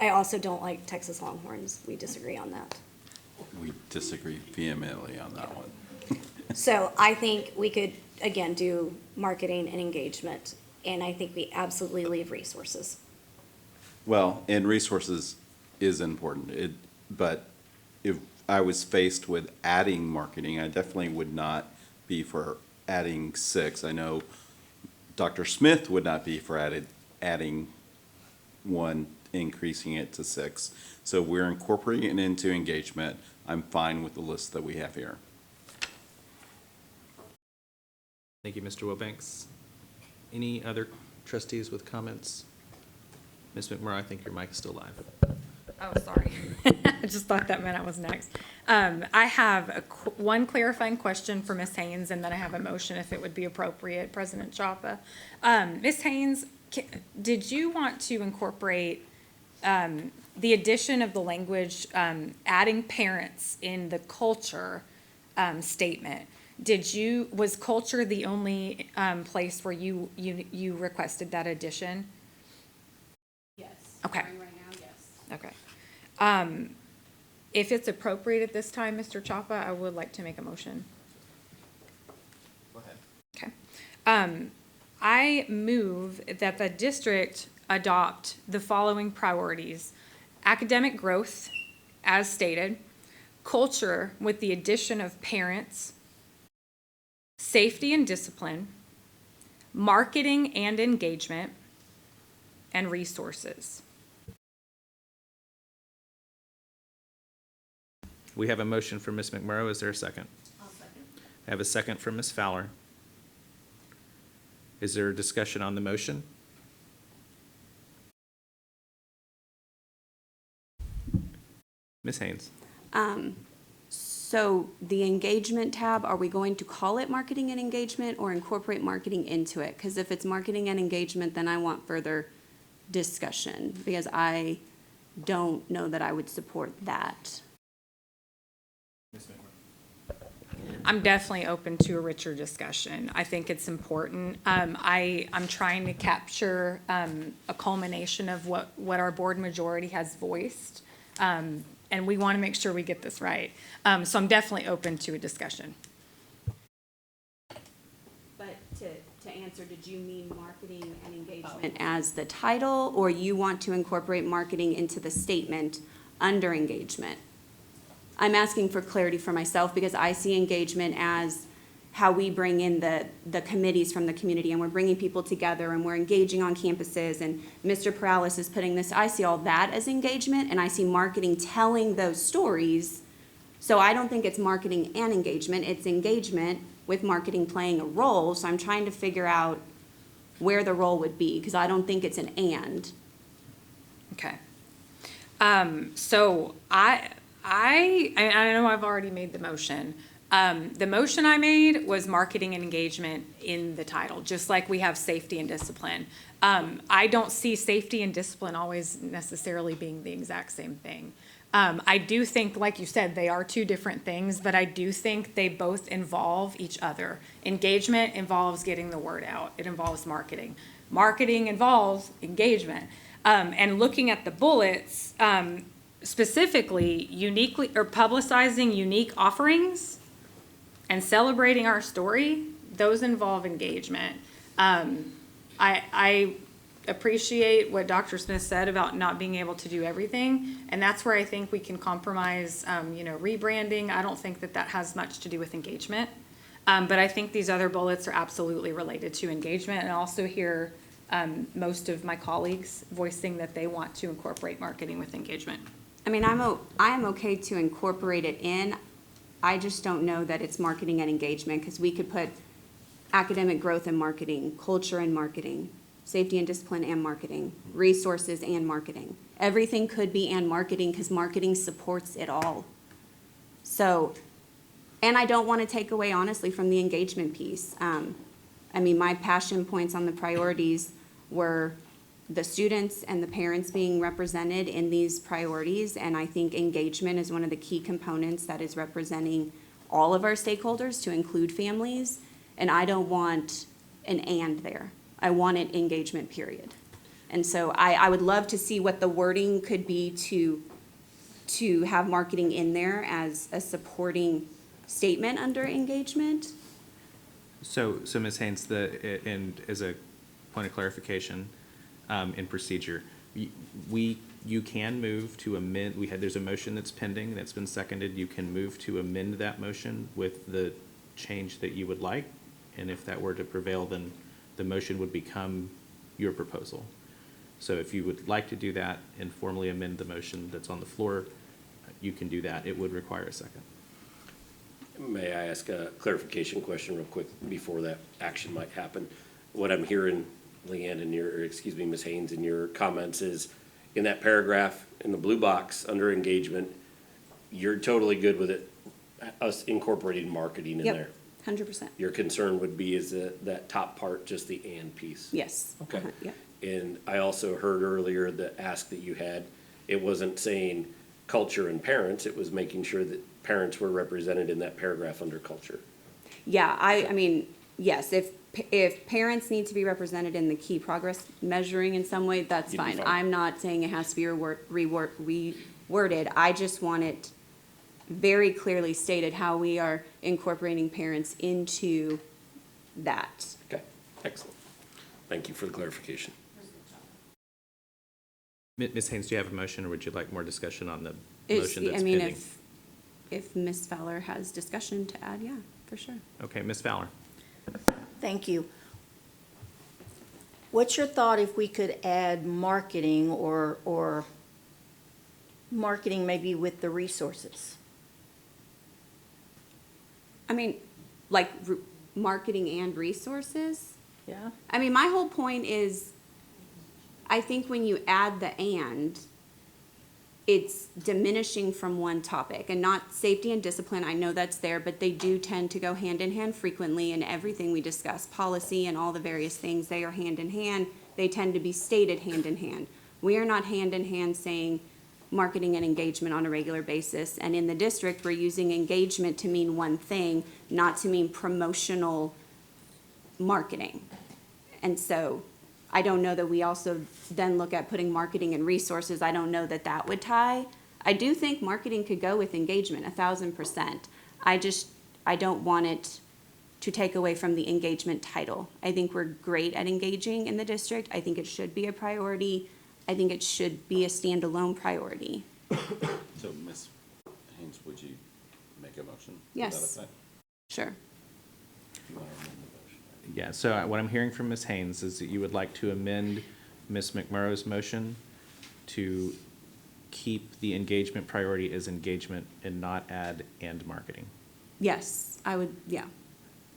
I also don't like Texas Longhorns. We disagree on that. We disagree vehemently on that one. So I think we could, again, do marketing and engagement, and I think we absolutely leave resources. Well, and resources is important, but if I was faced with adding marketing, I definitely would not be for adding 6. I know Dr. Smith would not be for adding 1, increasing it to 6. So we're incorporating it into engagement. I'm fine with the list that we have here. Thank you, Mr. Wilbanks. Any other trustees with comments? Ms. McMurray, I think your mic is still live. Oh, sorry. I just thought that meant I was next. I have one clarifying question for Ms. Haynes, and then I have a motion if it would be appropriate, President Chapa. Ms. Haynes, did you want to incorporate the addition of the language, adding parents in the culture statement? Was culture the only place where you requested that addition? Yes. Okay. Right now, yes. Okay. If it's appropriate at this time, Mr. Chapa, I would like to make a motion. Go ahead. Okay. I move that the district adopt the following priorities: academic growth, as stated, culture with the addition of parents, safety and discipline, marketing and engagement, and resources. We have a motion from Ms. McMurrow. Is there a second? I'll second. I have a second from Ms. Fowler. Is there a discussion on the motion? Ms. Haynes. So the engagement tab, are we going to call it marketing and engagement or incorporate marketing into it? Because if it's marketing and engagement, then I want further discussion, because I don't know that I would support that. I'm definitely open to a richer discussion. I think it's important. I'm trying to capture a culmination of what our board majority has voiced. And we want to make sure we get this right. So I'm definitely open to a discussion. But to answer, did you mean marketing and engagement as the title, or you want to incorporate marketing into the statement under engagement? I'm asking for clarity for myself, because I see engagement as how we bring in the committees from the community, and we're bringing people together, and we're engaging on campuses, and Mr. Perales is putting this, I see all that as engagement, and I see marketing telling those stories. So I don't think it's marketing and engagement, it's engagement with marketing playing a role. So I'm trying to figure out where the role would be, because I don't think it's an and. Okay. So I know I've already made the motion. The motion I made was marketing and engagement in the title, just like we have safety and discipline. I don't see safety and discipline always necessarily being the exact same thing. I do think, like you said, they are two different things, but I do think they both involve each other. Engagement involves getting the word out. It involves marketing. Marketing involves engagement. And looking at the bullets, specifically uniquely or publicizing unique offerings and celebrating our story, those involve engagement. I appreciate what Dr. Smith said about not being able to do everything, and that's where I think we can compromise, rebranding. I don't think that has much to do with engagement. But I think these other bullets are absolutely related to engagement, and I also hear most of my colleagues voicing that they want to incorporate marketing with engagement. I mean, I'm okay to incorporate it in. I just don't know that it's marketing and engagement, because we could put academic growth and marketing, culture and marketing, safety and discipline and marketing, resources and marketing. Everything could be and marketing, because marketing supports it all. So, and I don't want to take away, honestly, from the engagement piece. I mean, my passion points on the priorities were the students and the parents being represented in these priorities, and I think engagement is one of the key components that is representing all of our stakeholders, to include families, and I don't want an and there. I want it engagement, period. And so I would love to see what the wording could be to have marketing in there as a supporting statement under engagement. So Ms. Haynes, and as a point of clarification, in procedure, you can move to amend, there's a motion that's pending, that's been seconded, you can move to amend that motion with the change that you would like, and if that were to prevail, then the motion would become your proposal. So if you would like to do that and formally amend the motion that's on the floor, you can do that. It would require a second. May I ask a clarification question real quick before that action might happen? What I'm hearing, Leanne, Ms. Haynes, in your comments is, in that paragraph, in the blue box, under engagement, you're totally good with it, us incorporating marketing in there? 100%. Your concern would be is that top part, just the and piece? Yes. Okay. Yep. And I also heard earlier the ask that you had, it wasn't saying culture and parents, it was making sure that parents were represented in that paragraph under culture. Yeah, I mean, yes, if parents need to be represented in the key progress measuring in some way, that's You'd be fine. fine. I'm not saying it has to be reworded. I just want it very clearly stated how we are incorporating parents into that. Okay, excellent. Thank you for the clarification. Ms. Haynes, do you have a motion, or would you like more discussion on the It's- motion that's I mean, pending? if Ms. Fowler has discussion to add, yeah, for sure. Okay, Ms. Fowler. Thank you. What's your thought if we could add marketing or marketing maybe with the resources? I mean, like marketing and resources. Yeah. I mean, my whole point is, I think when you add the and, it's diminishing from one topic, and not safety and discipline. I know that's there, but they do tend to go hand in hand frequently in everything we discuss, policy and all the various things. They are hand in hand. They tend to be stated hand in hand. We are not hand in hand saying marketing and engagement on a regular basis. And in the district, we're using engagement to mean one thing, not to mean promotional marketing. And so I don't know that we also then look at putting marketing and resources. I don't know that that would tie. I do think marketing could go with engagement, 1,000%. I don't want it to take away from the engagement title. I think we're great at engaging in the district. I think it should be a priority. I think it should be a standalone priority. So, Ms. Haynes, would you make a motion? to Yes. that effect? Sure. If you want to amend the motion. Yeah, so what I'm hearing from Ms. Haynes is that you would like to amend Ms. McMurrow's motion to keep the engagement priority as engagement and not add and marketing. Yes, I would, yeah.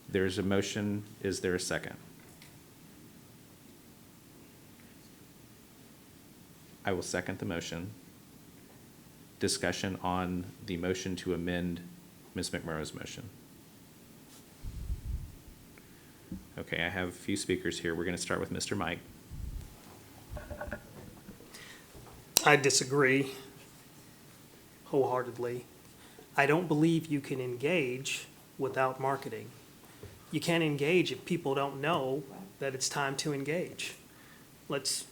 There's a motion. Is there a second? I will second the motion. Discussion on the motion to amend Ms. McMurrow's motion. Okay, I have a few speakers here. We're going to start with Mr. Mike. I disagree wholeheartedly. I don't believe you can engage without marketing. You can't engage if people don't know that it's time to engage. Let's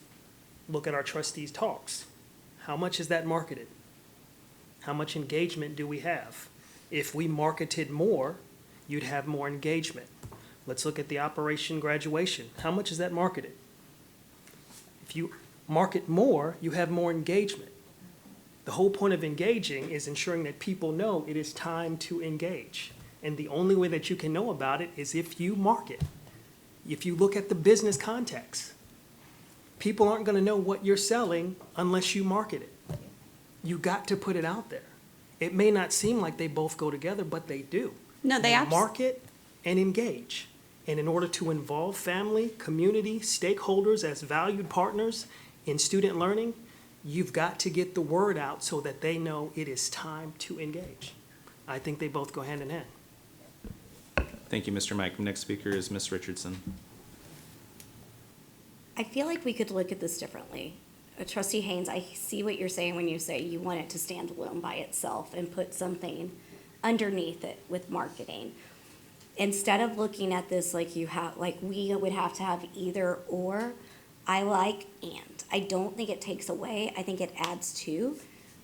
look at our trustees' talks. How much is that marketed? How much engagement do we have? If we marketed more, you'd have more engagement. Let's look at the Operation Graduation. How much is that marketed? If you market more, you have more engagement. The whole point of engaging is ensuring that people know it is time to engage. And the only way that you can know about it is if you market. If you look at the business context, people aren't going to know what you're selling unless you market it. You got to put it out there. It may not seem like they both go together, but they do. No, they market and engage. And in order to involve family, community, stakeholders as valued partners in student learning, you've got to get the word out so that they know it is time to engage. I think they both go hand in hand. Thank you, Mr. Mike. Next speaker is Ms. Richardson. I feel like we could look at this differently. Trustee Haynes, I see what you're saying when you say you want it to stand alone by itself and put something underneath it with marketing. Instead of looking at this like we would have to have either or, I like and. I don't think it takes away. I think it adds to.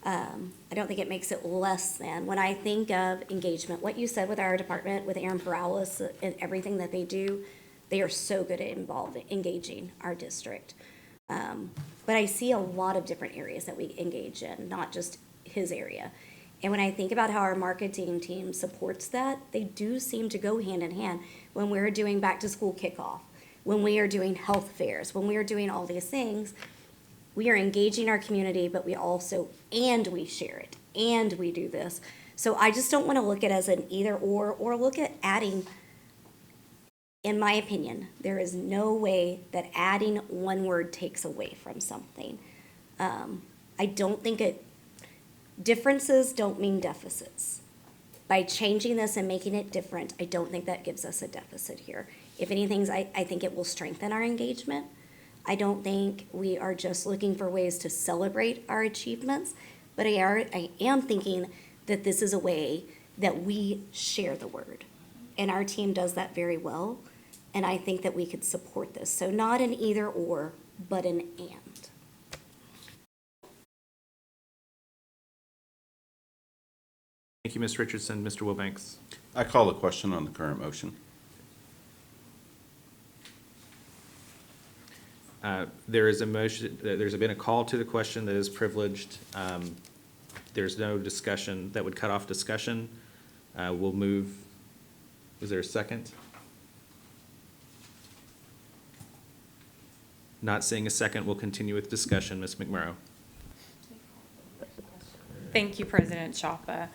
I don't think it makes it less than. When I think of engagement, what you said with our department, with Aaron Perales and everything that they do, they are so good at engaging our district. But I see a lot of different areas that we engage in, not just his area. And when I think about how our marketing team supports that, they do seem to go hand in hand when we're doing back to school kickoff, when we are doing health fairs, when we are doing all these things. We are engaging our community, but we also, and we share it, and we do this. So I just don't want to look at it as an either or look at adding. In my opinion, there is no way that adding one word takes away from something. I don't think differences don't mean deficits. By changing this and making it different, I don't think that gives us a deficit here. If anything, I think it will strengthen our engagement. I don't think we are just looking for ways to celebrate our achievements, but I am thinking that this is a way that we share the word. And our team does that very well. And I think that we could support this. So not an either or, but an and. Thank you, Ms. Richardson. Mr. Wilbanks. I call a question on the current motion. There is a motion, there's been a call to the question that is privileged. There's no discussion that would cut off discussion. We'll move, is there a second? Not seeing a second, we'll continue with discussion. Ms. McMurrow. Thank you, President Chapa.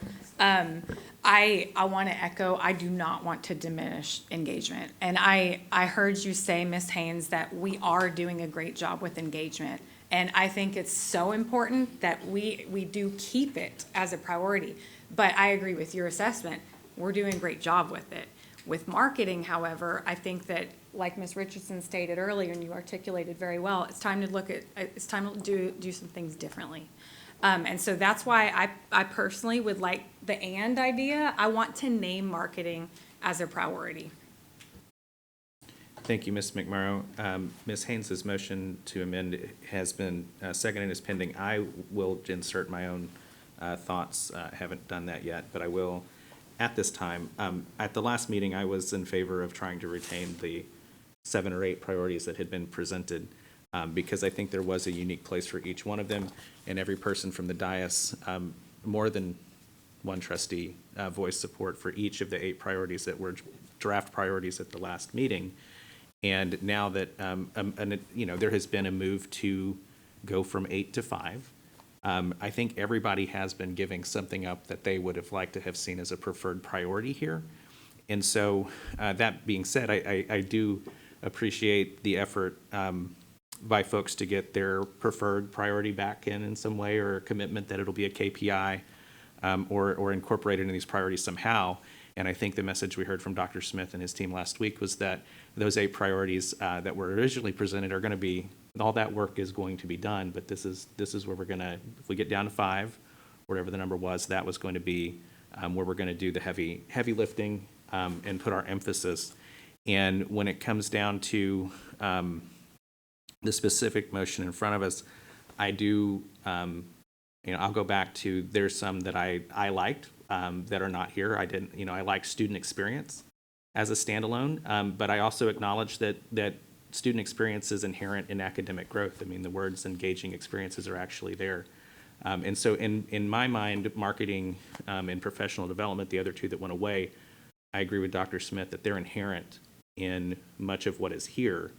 I want to echo, I do not want to diminish engagement. And I heard you say, Ms. Haynes, that we are doing a great job with engagement. And I think it's so important that we do keep it as a priority. But I agree with your assessment. We're doing a great job with it. With marketing, however, I think that, like Ms. Richardson stated earlier, and you articulated very well, it's time to do some things differently. And so that's why I personally would like the and idea. I want to name marketing as a priority. Thank you, Ms. McMurrow. Ms. Haynes's motion to amend has been seconded as pending. I will insert my own thoughts. I haven't done that yet, but I will at this time. At the last meeting, I was in favor of trying to retain the 7 or 8 priorities that had been presented. Because I think there was a unique place for each one of them, and every person from the dais, more than one trustee, voiced support for each of the 8 priorities that were draft priorities at the last meeting. And now that, there has been a move to go from 8 to 5, I think everybody has been giving something up that they would have liked to have seen as a preferred priority here. And so, that being said, I do appreciate the effort by folks to get their preferred priority back in some way, or a commitment that it'll be a KPI or incorporated in these priorities somehow. And I think the message we heard from Dr. Smith and his team last week was that those 8 priorities that were originally presented are going to be, all that work is going to be done, but this is where we're going to, if we get down to 5, whatever the number was, that was going to be where we're going to do the heavy lifting and put our emphasis. And when it comes down to the specific motion in front of us, I do, I'll go back to, there's some that I liked that are not here. I like student experience as a standalone, but I also acknowledge that student experience is inherent in academic growth. I mean, the words engaging experiences are actually there. And so in my mind, marketing and professional development, the other 2 that went away, I agree with Dr. Smith that they're inherent in much of what is here.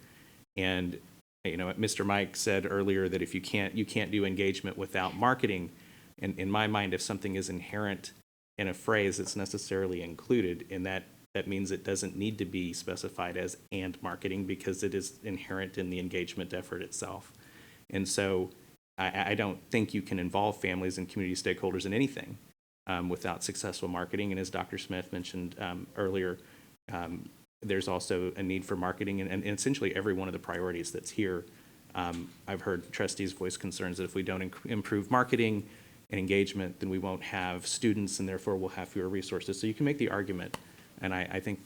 And, Mr. Mike said earlier that if you can't do engagement without marketing. And in my mind, if something is inherent in a phrase, it's necessarily included, and that means it doesn't need to be specified as "and marketing" because it is inherent in the engagement effort itself. And so I don't think you can involve families and community stakeholders in anything without successful marketing. And as Dr. Smith mentioned earlier, there's also a need for marketing and essentially every one of the priorities that's here. I've heard trustees voice concerns that if we don't improve marketing and engagement, then we won't have students and therefore we'll have fewer resources. So you can make the argument, and I think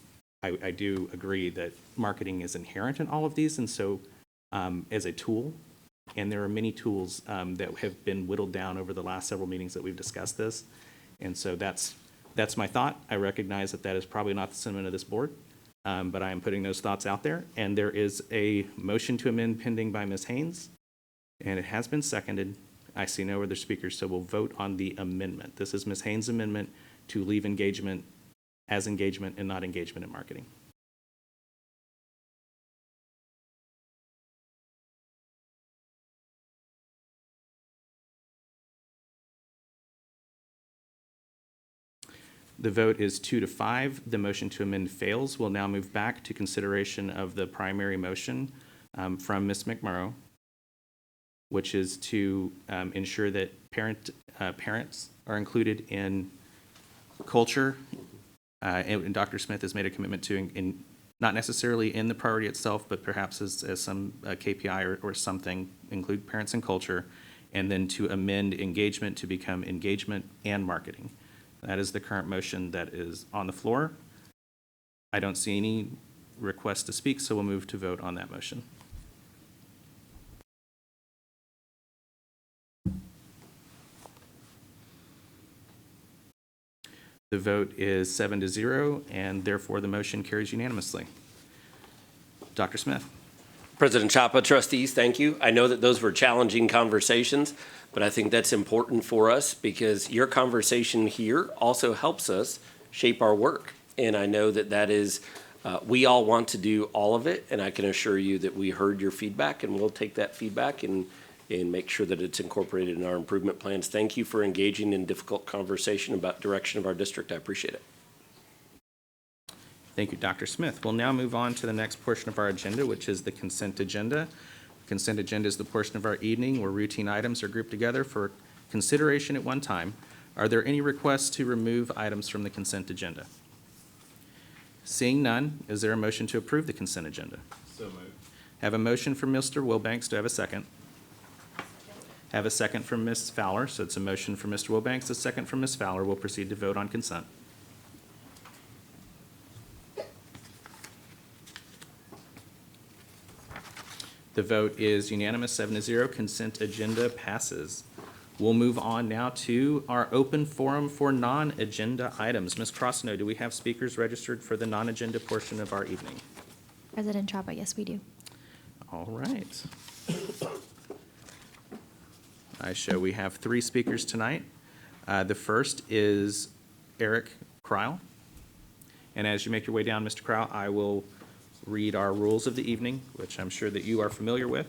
I do agree that marketing is inherent in all of these, and so as a tool, and there are many tools that have been whittled down over the last several meetings that we've discussed this, and so that's my thought. I recognize that is probably not the sentiment of this board, but I am putting those thoughts out there, and there is a motion to amend pending by Ms. Haynes, and it has been seconded. I see no other speakers, so we'll vote on the amendment. This is Ms. Haynes' amendment to leave engagement as engagement and not engagement in marketing. The vote is 2-5. The motion to amend fails. We'll now move back to consideration of the primary motion from Ms. McMurrow, which is to ensure that parents are included in culture. And Dr. Smith has made a commitment to, not necessarily in the priority itself, but perhaps as some KPI or something, include parents and culture, and then to amend engagement to become engagement and marketing. That is the current motion that is on the floor. I don't see any requests to speak, so we'll move to vote on that motion. The vote is 7-0, and therefore the motion carries unanimously. Dr. Smith. President Chapa, trustees, thank you. I know that those were challenging conversations, but I think that's important for us because your conversation here also helps us shape our work. And I know that is, we all want to do all of it, and I can assure you that we heard your feedback, and we'll take that feedback and make sure that it's incorporated in our improvement plans. Thank you for engaging in difficult conversation about direction of our district. I appreciate it. Thank you, Dr. Smith. We'll now move on to the next portion of our agenda, which is the consent agenda. The consent agenda is the portion of our evening where routine items are grouped together for consideration at one time. Are there any requests to remove items from the consent agenda? Seeing none, is there a motion to approve the consent agenda? So moved. Have a motion from Mr. Wilbanks. Do I have a second? Have a second from Ms. Fowler. So it's a motion from Mr. Wilbanks, a second from Ms. Fowler. We'll proceed to vote on consent. The vote is unanimous, 7-0. Consent agenda passes. We'll move on now to our open forum for non-agenda items. Ms. Crossno, do we have speakers registered for the non-agenda portion of our evening? President Chapa, yes, we do. All right. I show we have 3 speakers tonight. The first is Eric Kreil. And as you make your way down, Mr. Kreil, I will read our rules of the evening, which I'm sure that you are familiar with.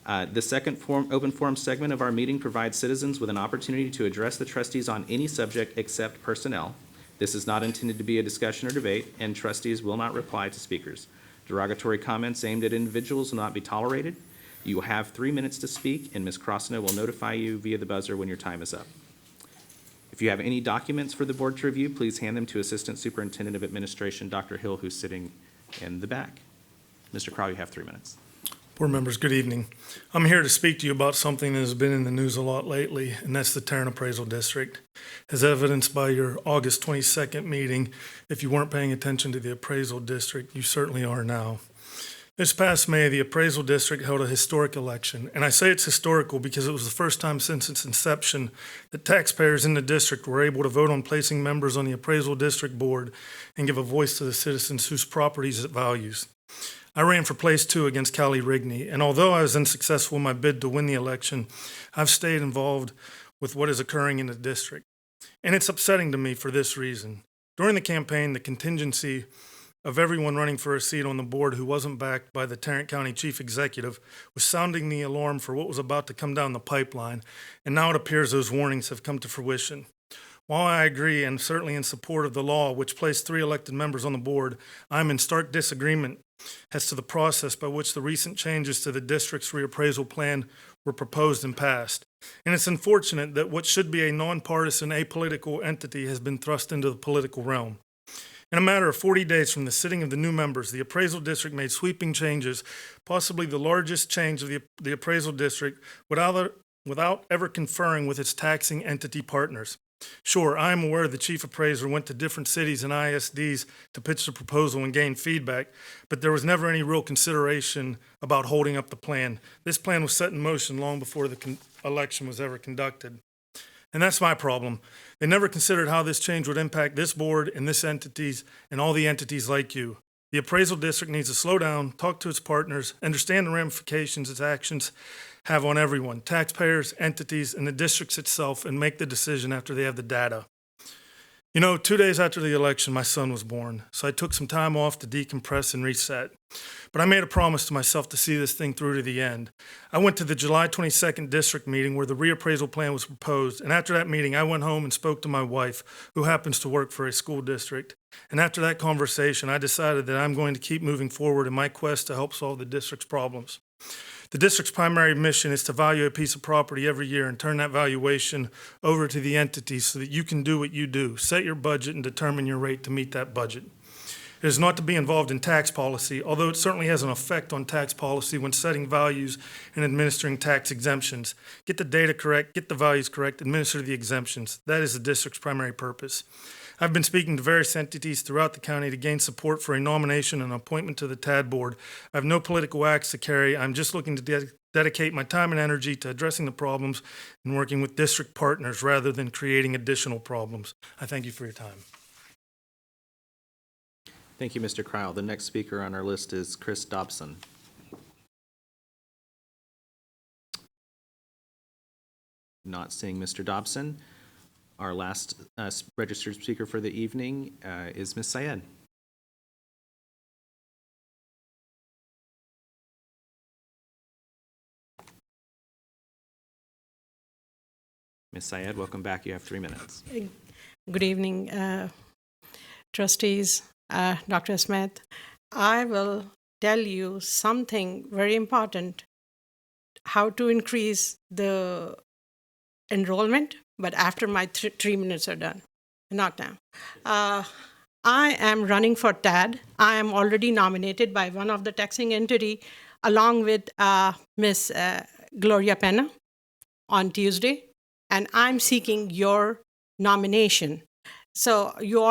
The second open forum segment of our meeting provides citizens with an opportunity to address the trustees on any subject except personnel. This is not intended to be a discussion or debate, and trustees will not reply to speakers. Derogatory comments aimed at individuals will not be tolerated. You will have 3 minutes to speak, and Ms. Crossno will notify you via the buzzer when your time is up. If you have any documents for the board to review, please hand them to Assistant Superintendent of Administration, Dr. Hill, who's sitting in the back. Mr. Crow, you have 3 minutes. Board members, good evening. I'm here to speak to you about something that has been in the news a lot lately, and that's the Tarrant Appraisal District. As evidenced by your August 22nd meeting, if you weren't paying attention to the appraisal district, you certainly are now. This past May, the appraisal district held a historic election, and I say it's historical because it was the first time since its inception that taxpayers in the district were able to vote on placing members on the appraisal district board and give a voice to the citizens whose properties it values. I ran for place 2 against Callie Rigney, and although I was unsuccessful in my bid to win the election, I've stayed involved with what is occurring in the district. And it's upsetting to me for this reason. During the campaign, the contingency of everyone running for a seat on the board who wasn't backed by the Tarrant County Chief Executive was sounding the alarm for what was about to come down the pipeline, and now it appears those warnings have come to fruition. While I agree and certainly in support of the law which placed 3 elected members on the board, I'm in stark disagreement as to the process by which the recent changes to the district's reappraisal plan were proposed and passed. And it's unfortunate that what should be a nonpartisan, apolitical entity has been thrust into the political realm. In a matter of 40 days from the sitting of the new members, the appraisal district made sweeping changes, possibly the largest change of the appraisal district, without ever conferring with its taxing entity partners. Sure, I am aware the chief appraiser went to different cities and ISDs to pitch the proposal and gain feedback, but there was never any real consideration about holding up the plan. This plan was set in motion long before the election was ever conducted. And that's my problem. They never considered how this change would impact this board and this entities and all the entities like you. The appraisal district needs to slow down, talk to its partners, understand the ramifications its actions have on everyone, taxpayers, entities, and the districts itself, and make the decision after they have the data. You know, 2 days after the election, my son was born, so I took some time off to decompress and reset. But I made a promise to myself to see this thing through to the end. I went to the July 22nd district meeting where the reappraisal plan was proposed, and after that meeting, I went home and spoke to my wife, who happens to work for a school district. And after that conversation, I decided that I'm going to keep moving forward in my quest to help solve the district's problems. The district's primary mission is to value a piece of property every year and turn that valuation over to the entities so that you can do what you do, set your budget and determine your rate to meet that budget. It is not to be involved in tax policy, although it certainly has an effect on tax policy when setting values and administering tax exemptions. Get the data correct, get the values correct, administer the exemptions. That is the district's primary purpose. I've been speaking to various entities throughout the county to gain support for a nomination and appointment to the TAD board. I have no political axe to carry. I'm just looking to dedicate my time and energy to addressing the problems and working with district partners rather than creating additional problems. I thank you for your time. Thank you, Mr. Cryle. The next speaker on our list is Chris Dobson. Not seeing Mr. Dobson. Our last registered speaker for the evening is Ms. Syed. Ms. Syed, welcome back. You have 3 minutes. Good evening, trustees, Dr. Smith. I will tell you something very important, how to increase the enrollment, but after my 3 minutes are done, not now. I am running for TAD. I am already nominated by one of the taxing entity along with Ms. Gloria Pena on Tuesday, and I'm seeking your nomination. So you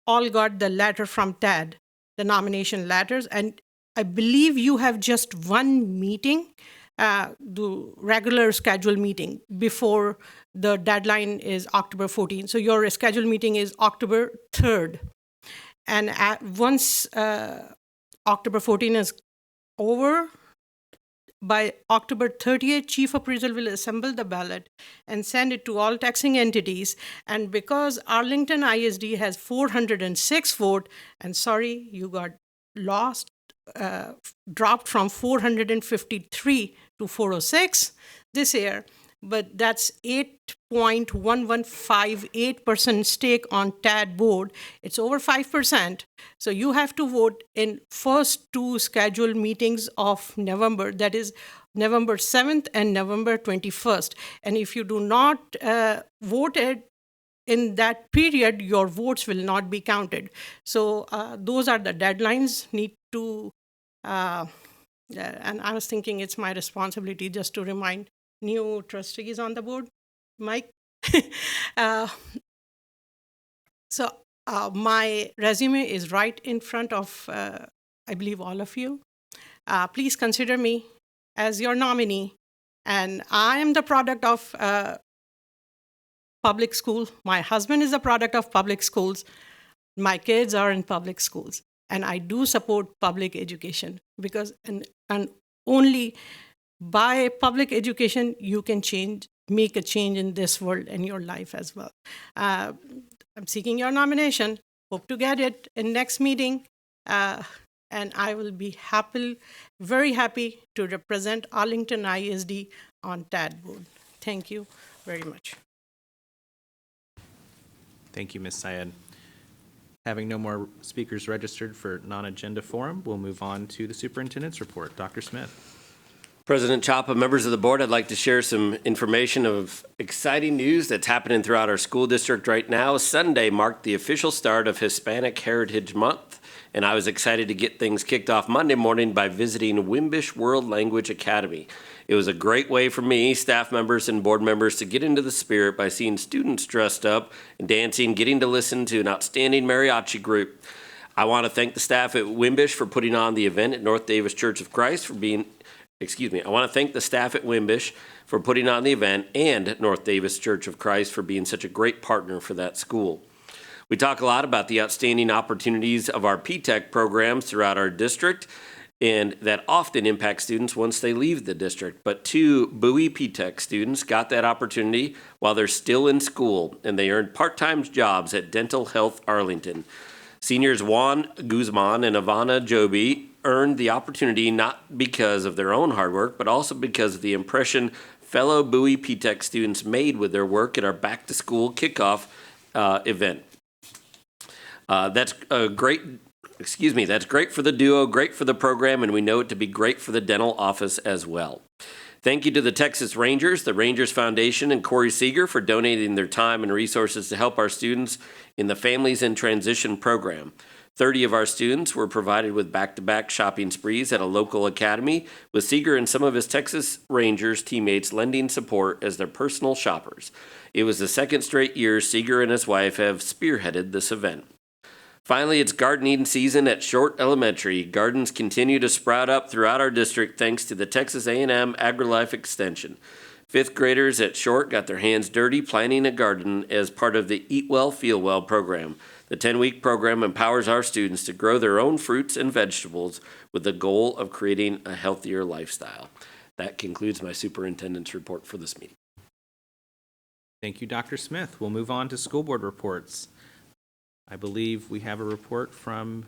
all got the letter from TAD, the nomination letters, and I believe you have just one meeting, the regular scheduled meeting before the deadline is October 14th. So your scheduled meeting is October 3rd. And once October 14th is over, by October 30th, Chief Appraisal will assemble the ballot and send it to all taxing entities. And because Arlington ISD has 406 votes, and sorry, you got lost, dropped from 453 to 406 this year, but that's 8.1158% stake on TAD board. It's over 5%. So you have to vote in first 2 scheduled meetings of November, that is November 7th and November 21st. And if you do not vote it in that period, your votes will not be counted. So those are the deadlines need to, and I was thinking it's my responsibility just to remind new trustees on the board, Mike. So my resume is right in front of, I believe, all of you. Please consider me as your nominee. And I am the product of public school. My husband is a product of public schools. My kids are in public schools. And I do support public education because, and only by public education, you can make a change in this world and your life as well. I'm seeking your nomination. Hope to get it in next meeting. And I will be very happy to represent Arlington ISD on TAD board. Thank you very much. Thank you, Ms. Syed. Having no more speakers registered for non-agenda forum, we'll move on to the superintendent's report. Dr. Smith. President Chapa, members of the board, I'd like to share some information of exciting news that's happening throughout our school district right now. Sunday marked the official start of Hispanic Heritage Month, and I was excited to get things kicked off Monday morning by visiting Wimbish World Language Academy. It was a great way for me, staff members, and board members to get into the spirit by seeing students dressed up and dancing, getting to listen to an outstanding mariachi group. I want to thank the staff at Wimbish for putting on the event at North Davis Church of Christ I want to thank the staff at Wimbish for putting on the event and North Davis Church of Christ for being such a great partner for that school. We talk a lot about the outstanding opportunities of our P-TECH programs throughout our district, and that often impact students once they leave the district. But 2 Bowie P-TECH students got that opportunity while they're still in school, and they earned part-time jobs at Dental Health Arlington. Seniors Juan Guzman and Ivana Joby earned the opportunity not because of their own hard work, but also because of the impression fellow Bowie P-TECH students made with their work at our back-to-school kickoff event. That's great for the duo, great for the program, and we know it to be great for the dental office as well. Thank you to the Texas Rangers, the Rangers Foundation, and Corey Seeger for donating their time and resources to help our students in the Families in Transition program. 30 of our students were provided with back-to-back shopping sprees at a local academy, with Seeger and some of his Texas Rangers teammates lending support as their personal shoppers. It was the second straight year Seeger and his wife have spearheaded this event. Finally, it's gardening season at Short Elementary. Gardens continue to sprout up throughout our district thanks to the Texas A&M AgriLife Extension. 5th graders at Short got their hands dirty planting a garden as part of the Eat Well, Feel Well program. The 10-week program empowers our students to grow their own fruits and vegetables with the goal of creating a healthier lifestyle. That concludes my superintendent's report for this meeting. Thank you, Dr. Smith. We'll move on to school board reports. I believe we have a report from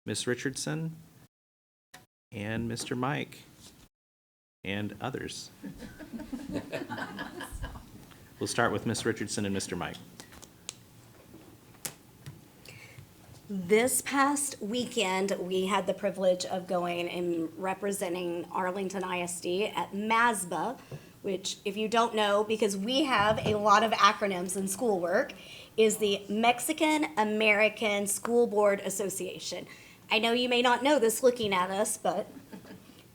Ms. Richardson and Mr. Mike and others. We'll start with Ms. Richardson and Mr. Mike. This past weekend, we had the privilege of going and representing Arlington ISD at MASBA, which, if you don't know, because we have a lot of acronyms in schoolwork, is the Mexican American School Board Association. I know you may not know this looking at us, but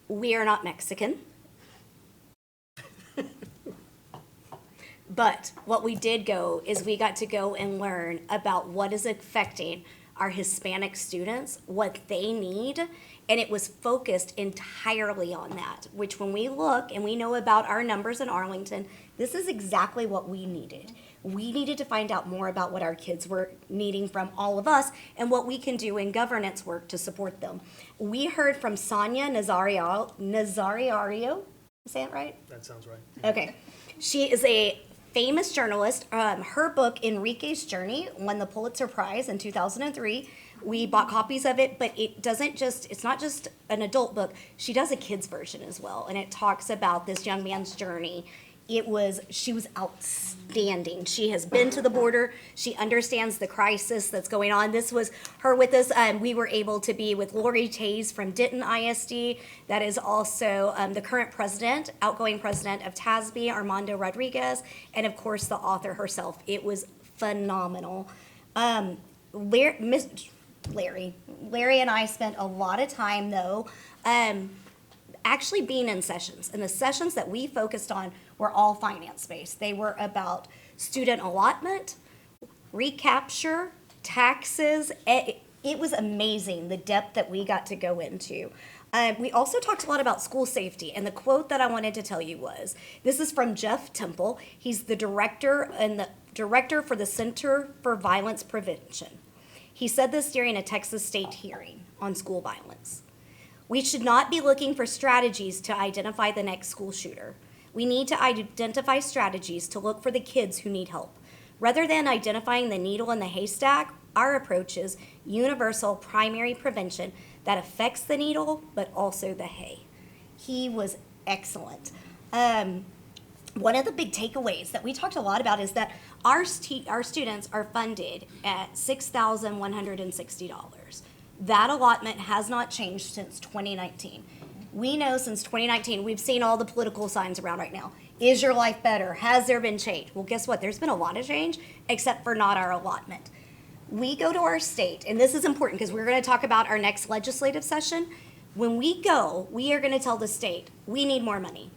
we are not Mexican. But what we did go is we got to go and learn about what is affecting our Hispanic students, what they need, and it was focused entirely on that, which when we look and we know about our numbers in Arlington, this is exactly what we needed. We needed to find out more about what our kids were needing from all of us and what we can do in governance work to support them. We heard from Sonia Nazario, is that right? That sounds right. Okay. She is a famous journalist. Her book, Enrique's Journey, won the Pulitzer Prize in 2003. We bought copies of it, but it's not just an adult book. She does a kid's version as well, and it talks about this young man's journey. She was outstanding. She has been to the border. She understands the crisis that's going on. This was her with us. We were able to be with Lori Tays from Denton ISD. That is also the current president, outgoing president of TASB, Armando Rodriguez, and of course the author herself. It was phenomenal. Larry and I spent a lot of time though, actually being in sessions, and the sessions that we focused on were all finance-based. They were about student allotment, recapture, taxes. It was amazing, the depth that we got to go into. We also talked a lot about school safety, and the quote that I wanted to tell you was, this is from Jeff Temple. He's the director for the Center for Violence Prevention. He said this during a Texas state hearing on school violence. We should not be looking for strategies to identify the next school shooter. We need to identify strategies to look for the kids who need help. Rather than identifying the needle in the haystack, our approach is universal primary prevention that affects the needle, but also the hay. He was excellent. One of the big takeaways that we talked a lot about is that our students are funded at $6,160. That allotment has not changed since 2019. We know since 2019, we've seen all the political signs around right now. Is your life better? Has there been change? Well, guess what? There's been a lot of change, except for not our allotment. We go to our state, and this is important because we're going to talk about our next legislative session. When we go, we are going to tell the state, we need more money.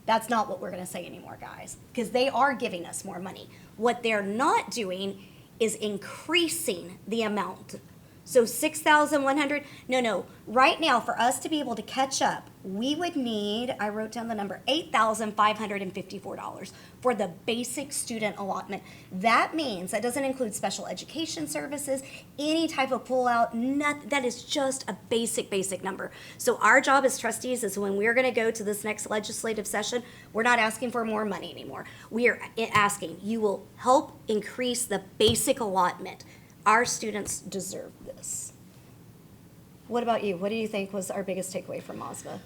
That's not what we're going to say anymore, guys, because they are giving us more money. What they're not doing is increasing the amount. So 6,100, no. Right now, for us to be able to catch up, we would need, I wrote down the number, $8,554 for the basic student allotment. That means, that doesn't include special education services, any type of pullout, that is just a basic number. So our job as trustees is when we're gonna go to this next legislative session, we're not asking for more money anymore. We are asking, you will help increase the basic allotment. Our students deserve this. What about you? What do you think was our biggest takeaway from MASBA?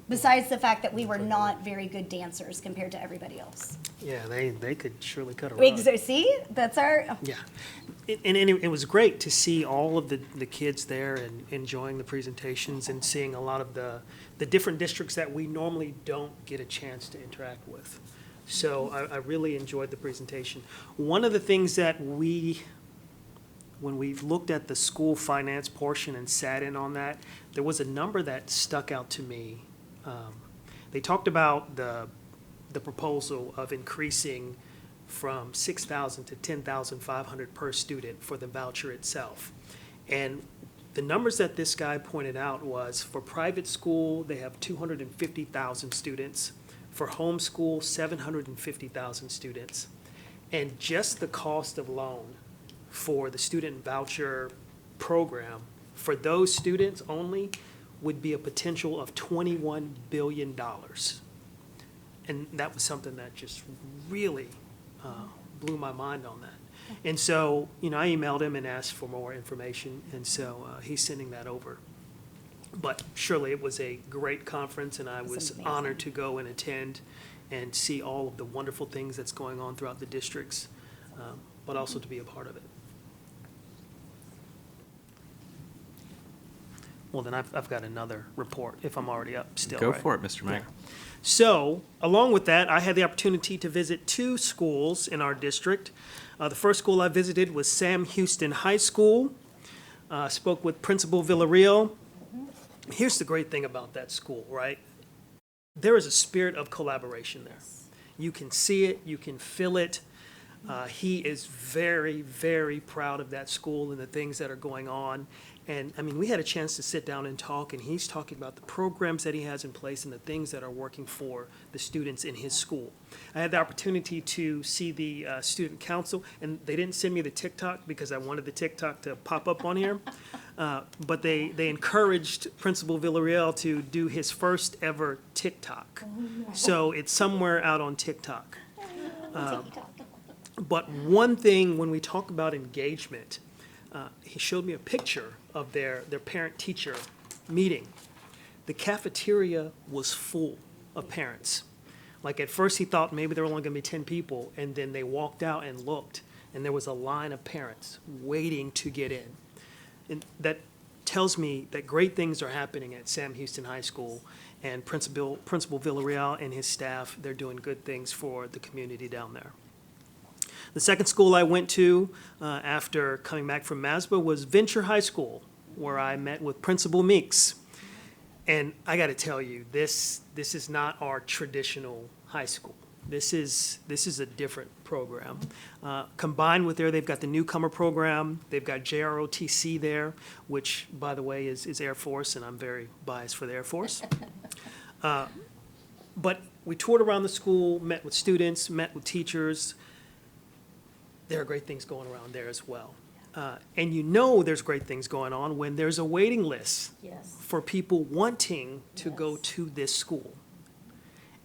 Besides the fact that we were not very good dancers compared to everybody else. Yeah, they could surely cut a rug. See, that's our, Yeah. And it was great to see all of the kids there and enjoying the presentations and seeing a lot of the different districts that we normally don't get a chance to interact with. So I really enjoyed the presentation. One of the things that when we looked at the school finance portion and sat in on that, there was a number that stuck out to me. They talked about the proposal of increasing from $6,000 to $10,500 per student for the voucher itself. And the numbers that this guy pointed out was for private school, they have 250,000 students. For homeschool, 750,000 students. And just the cost of loan for the student voucher program for those students only would be a potential of $21 billion. And that was something that just really blew my mind on that. And so, I emailed him and asked for more information, and so he's sending that over. But surely it was a great conference, and I was honored to go and attend and see all of the wonderful things that's going on throughout the districts, but also to be a part of it. Well, then I've got another report, if I'm already up still, Go right? for it, Mr. Mack. So, along with that, I had the opportunity to visit 2 schools in our district. The first school I visited was Sam Houston High School. Spoke with Principal Villarreal. Here's the great thing about that school, right? There is a spirit of collaboration there. You can see it, you can feel it. He is very, very proud of that school and the things that are going on. And, we had a chance to sit down and talk, and he's talking about the programs that he has in place and the things that are working for the students in his school. I had the opportunity to see the student council, and they didn't send me the TikTok because I wanted the TikTok to pop up on here. But they encouraged Principal Villarreal to do his first ever TikTok. So it's somewhere out on TikTok. But one thing, when we talk about engagement, he showed me a picture of their parent-teacher meeting. The cafeteria was full of parents. Like, at first he thought maybe there were only going to be 10 people, and then they walked out and looked, and there was a line of parents waiting to get in. And that tells me that great things are happening at Sam Houston High School, and Principal Villarreal and his staff, they're doing good things for the community down there. The second school I went to after coming back from MASBA was Venture High School, where I met with Principal Meeks. And I got to tell you, this is not our traditional high school. This is a different program. Combined with they've got the newcomer program. They've got JROTC there, which, by the way, is Air Force, and I'm very biased for the Air Force. But we toured around the school, met with students, met with teachers. There are great things going around there as well. And there's great things going on when there's a waiting list for people wanting to go to this school.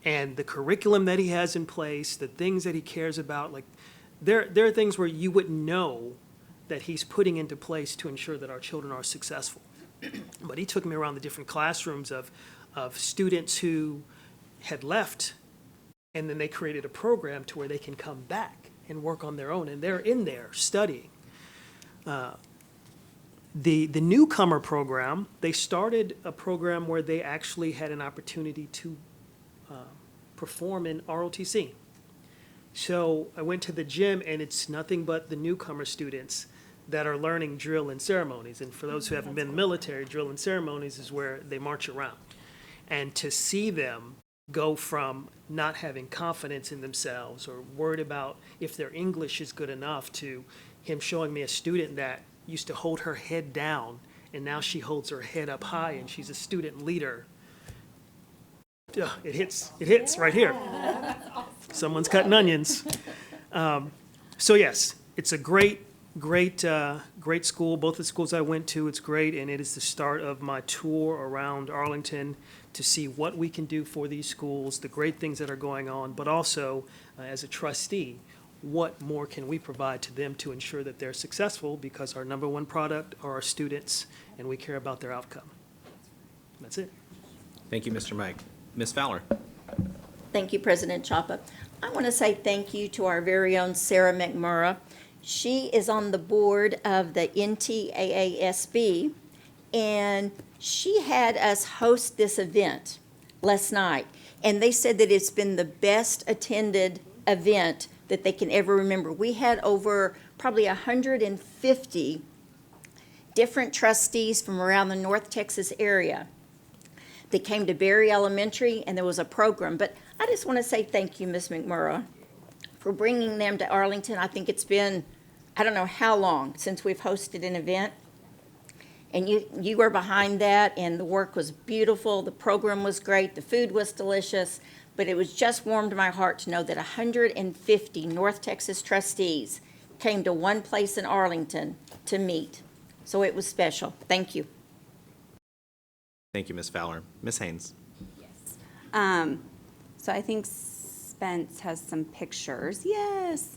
And the curriculum that he has in place, the things that he cares about, like there are things where you wouldn't know that he's putting into place to ensure that our children are successful. But he took me around the different classrooms of students who had left, and then they created a program to where they can come back and work on their own, and they're in there studying. The newcomer program, they started a program where they actually had an opportunity to perform in ROTC. So I went to the gym, and it's nothing but the newcomer students that are learning drill and ceremonies. And for those who haven't been in the military, drill and ceremonies is where they march around. And to see them go from not having confidence in themselves or worried about if their English is good enough to him showing me a student that used to hold her head down, and now she holds her head up high, and she's a student leader. Ugh, it hits right here. Someone's cutting onions. So yes, it's a great school. Both the schools I went to, it's great, and it is the start of my tour around Arlington to see what we can do for these schools, the great things that are going on, but also, as a trustee, what more can we provide to them to ensure that they're successful, because our number one product are our students, and we care about their outcome. That's it. Thank you, Mr. Mike. Ms. Fowler? Thank you, President Chapa. I want to say thank you to our very own Sarah McMurrow. She is on the board of the NTAASB, and she had us host this event last night. And they said that it's been the best attended event that they can ever remember. We had over probably 150 different trustees from around the North Texas area. They came to Berry Elementary, and there was a program. But I just want to say thank you, Ms. McMurrow, for bringing them to Arlington. I think it's been, I don't know how long since we've hosted an event. And you were behind that, and the work was beautiful. The program was great. The food was delicious. But it was just warmed my heart to know that 150 North Texas trustees came to one place in Arlington to meet. So it was special. Thank you. Thank you, Ms. Fowler. Ms. Haynes? So I think Spence has some pictures. Yes.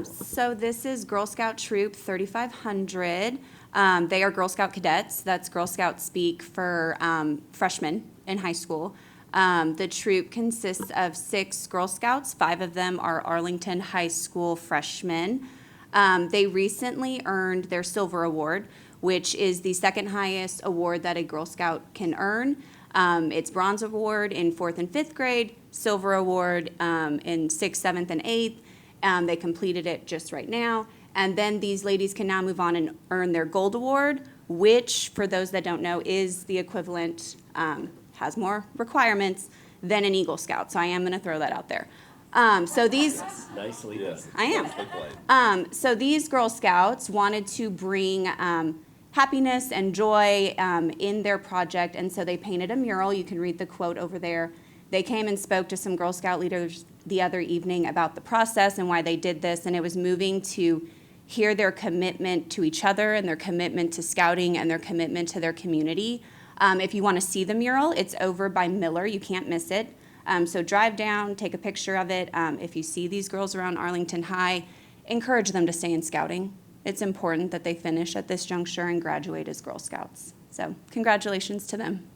So this is Girl Scout Troop 3500. They are Girl Scout cadets. That's Girl Scout speak for freshmen in high school. The troop consists of 6 Girl Scouts. 5 of them are Arlington High School freshmen. They recently earned their Silver Award, which is the second highest award that a Girl Scout can earn. It's Bronze Award in 4th and 5th grade, Silver Award in 6th, 7th, and 8th. They completed it just right now. And then these ladies can now move on and earn their Gold Award, which, for those that don't know, is the equivalent, has more requirements than an Eagle Scout. So I am going to throw that out there. So these, Nicely done. I am. So these Girl Scouts wanted to bring happiness and joy in their project, and so they painted a mural. You can read the quote over there. They came and spoke to some Girl Scout leaders the other evening about the process and why they did this, and it was moving to hear their commitment to each other and their commitment to scouting and their commitment to their community. If you want to see the mural, it's over by Miller. You can't miss it. So drive down, take a picture of it. If you see these girls around Arlington High, encourage them to stay in scouting. It's important that they finish at this juncture and graduate as Girl Scouts. So congratulations to them.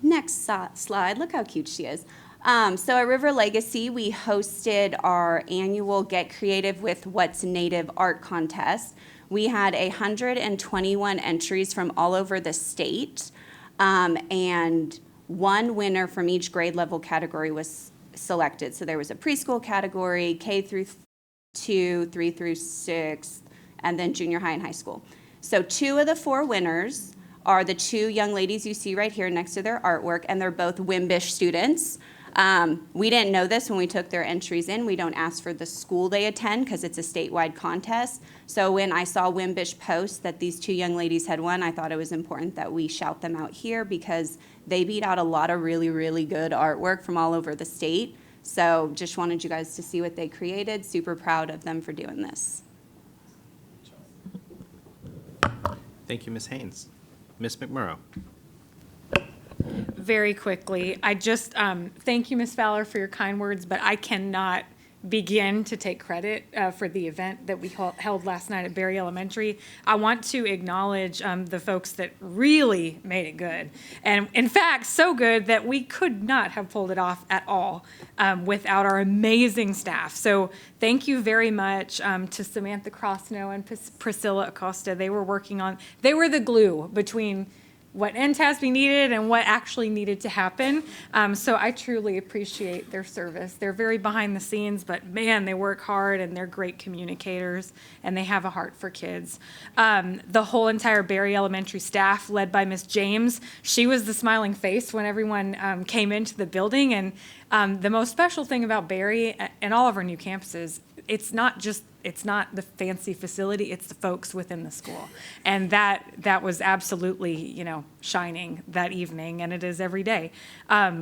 Next slide, look how cute she is. So at River Legacy, we hosted our annual Get Creative with What's Native art contest. We had 121 entries from all over the state, and one winner from each grade level category was selected. So there was a preschool category, K through 2, 3 through 6, and then junior high and high school. So 2 of the 4 winners are the 2 young ladies you see right here next to their artwork, and they're both Wimbish students. We didn't know this when we took their entries in. We don't ask for the school they attend because it's a statewide contest. So when I saw Wimbish post that these 2 young ladies had won, I thought it was important that we shout them out here because they beat out a lot of really, really good artwork from all over the state. So just wanted you guys to see what they created. Super proud of them for doing this. Thank you, Ms. Haynes. Ms. McMurrow? Very quickly, I just, thank you, Ms. Fowler, for your kind words, but I cannot begin to take credit for the event that we held last night at Berry Elementary. I want to acknowledge the folks that really made it good. And in fact, so good that we could not have pulled it off at all without our amazing staff. So thank you very much to Samantha Crossnow and Priscilla Acosta. They were the glue between what NTASB needed and what actually needed to happen. So I truly appreciate their service. They're very behind the scenes, but man, they work hard and they're great communicators and they have a heart for kids. The whole entire Berry Elementary staff, led by Miss James, she was the smiling face when everyone came into the building. And the most special thing about Berry and all of our new campuses, it's not the fancy facility, it's the folks within the school. And that was absolutely, shining that evening, and it is every day.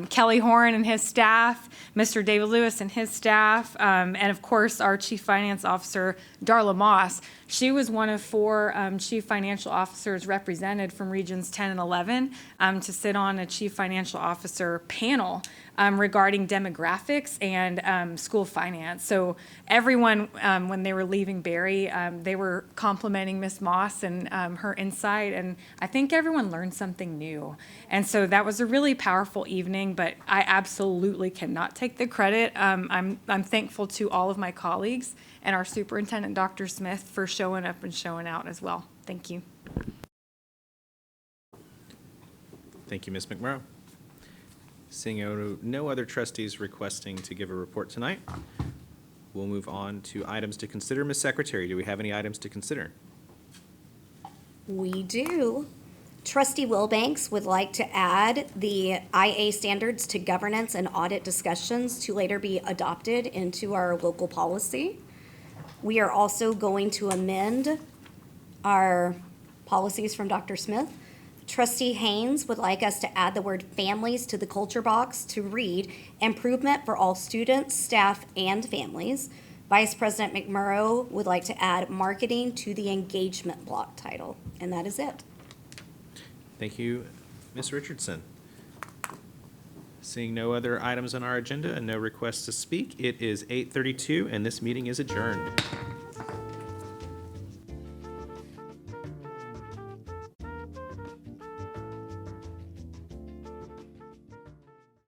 Kelly Horn and his staff, Mr. David Lewis and his staff, and of course, our Chief Finance Officer, Darla Moss. She was one of 4 chief financial officers represented from Regions 10 and 11 to sit on a chief financial officer panel regarding demographics and school finance. So everyone, when they were leaving Berry, they were complimenting Ms. Moss and her insight, and I think everyone learned something new. And so that was a really powerful evening, but I absolutely cannot take the credit. I'm thankful to all of my colleagues and our superintendent, Dr. Smith, for showing up and showing out as well. Thank you. Thank you, Ms. McMurrow. Seeing no other trustees requesting to give a report tonight, we'll move on to items to consider. Ms. Secretary, do we have any items to consider? We do. Trustee Wilbanks would like to add the IA standards to governance and audit discussions to later be adopted into our local policy. We are also going to amend our policies from Dr. Smith. Trustee Haynes would like us to add the word families to the culture box to read improvement for all students, staff, and families. Vice President McMurrow would like to add marketing to the engagement block title, and that is it. Thank you, Ms. Richardson. Seeing no other items on our agenda and no requests to speak, it is 8:32 and this meeting is adjourned.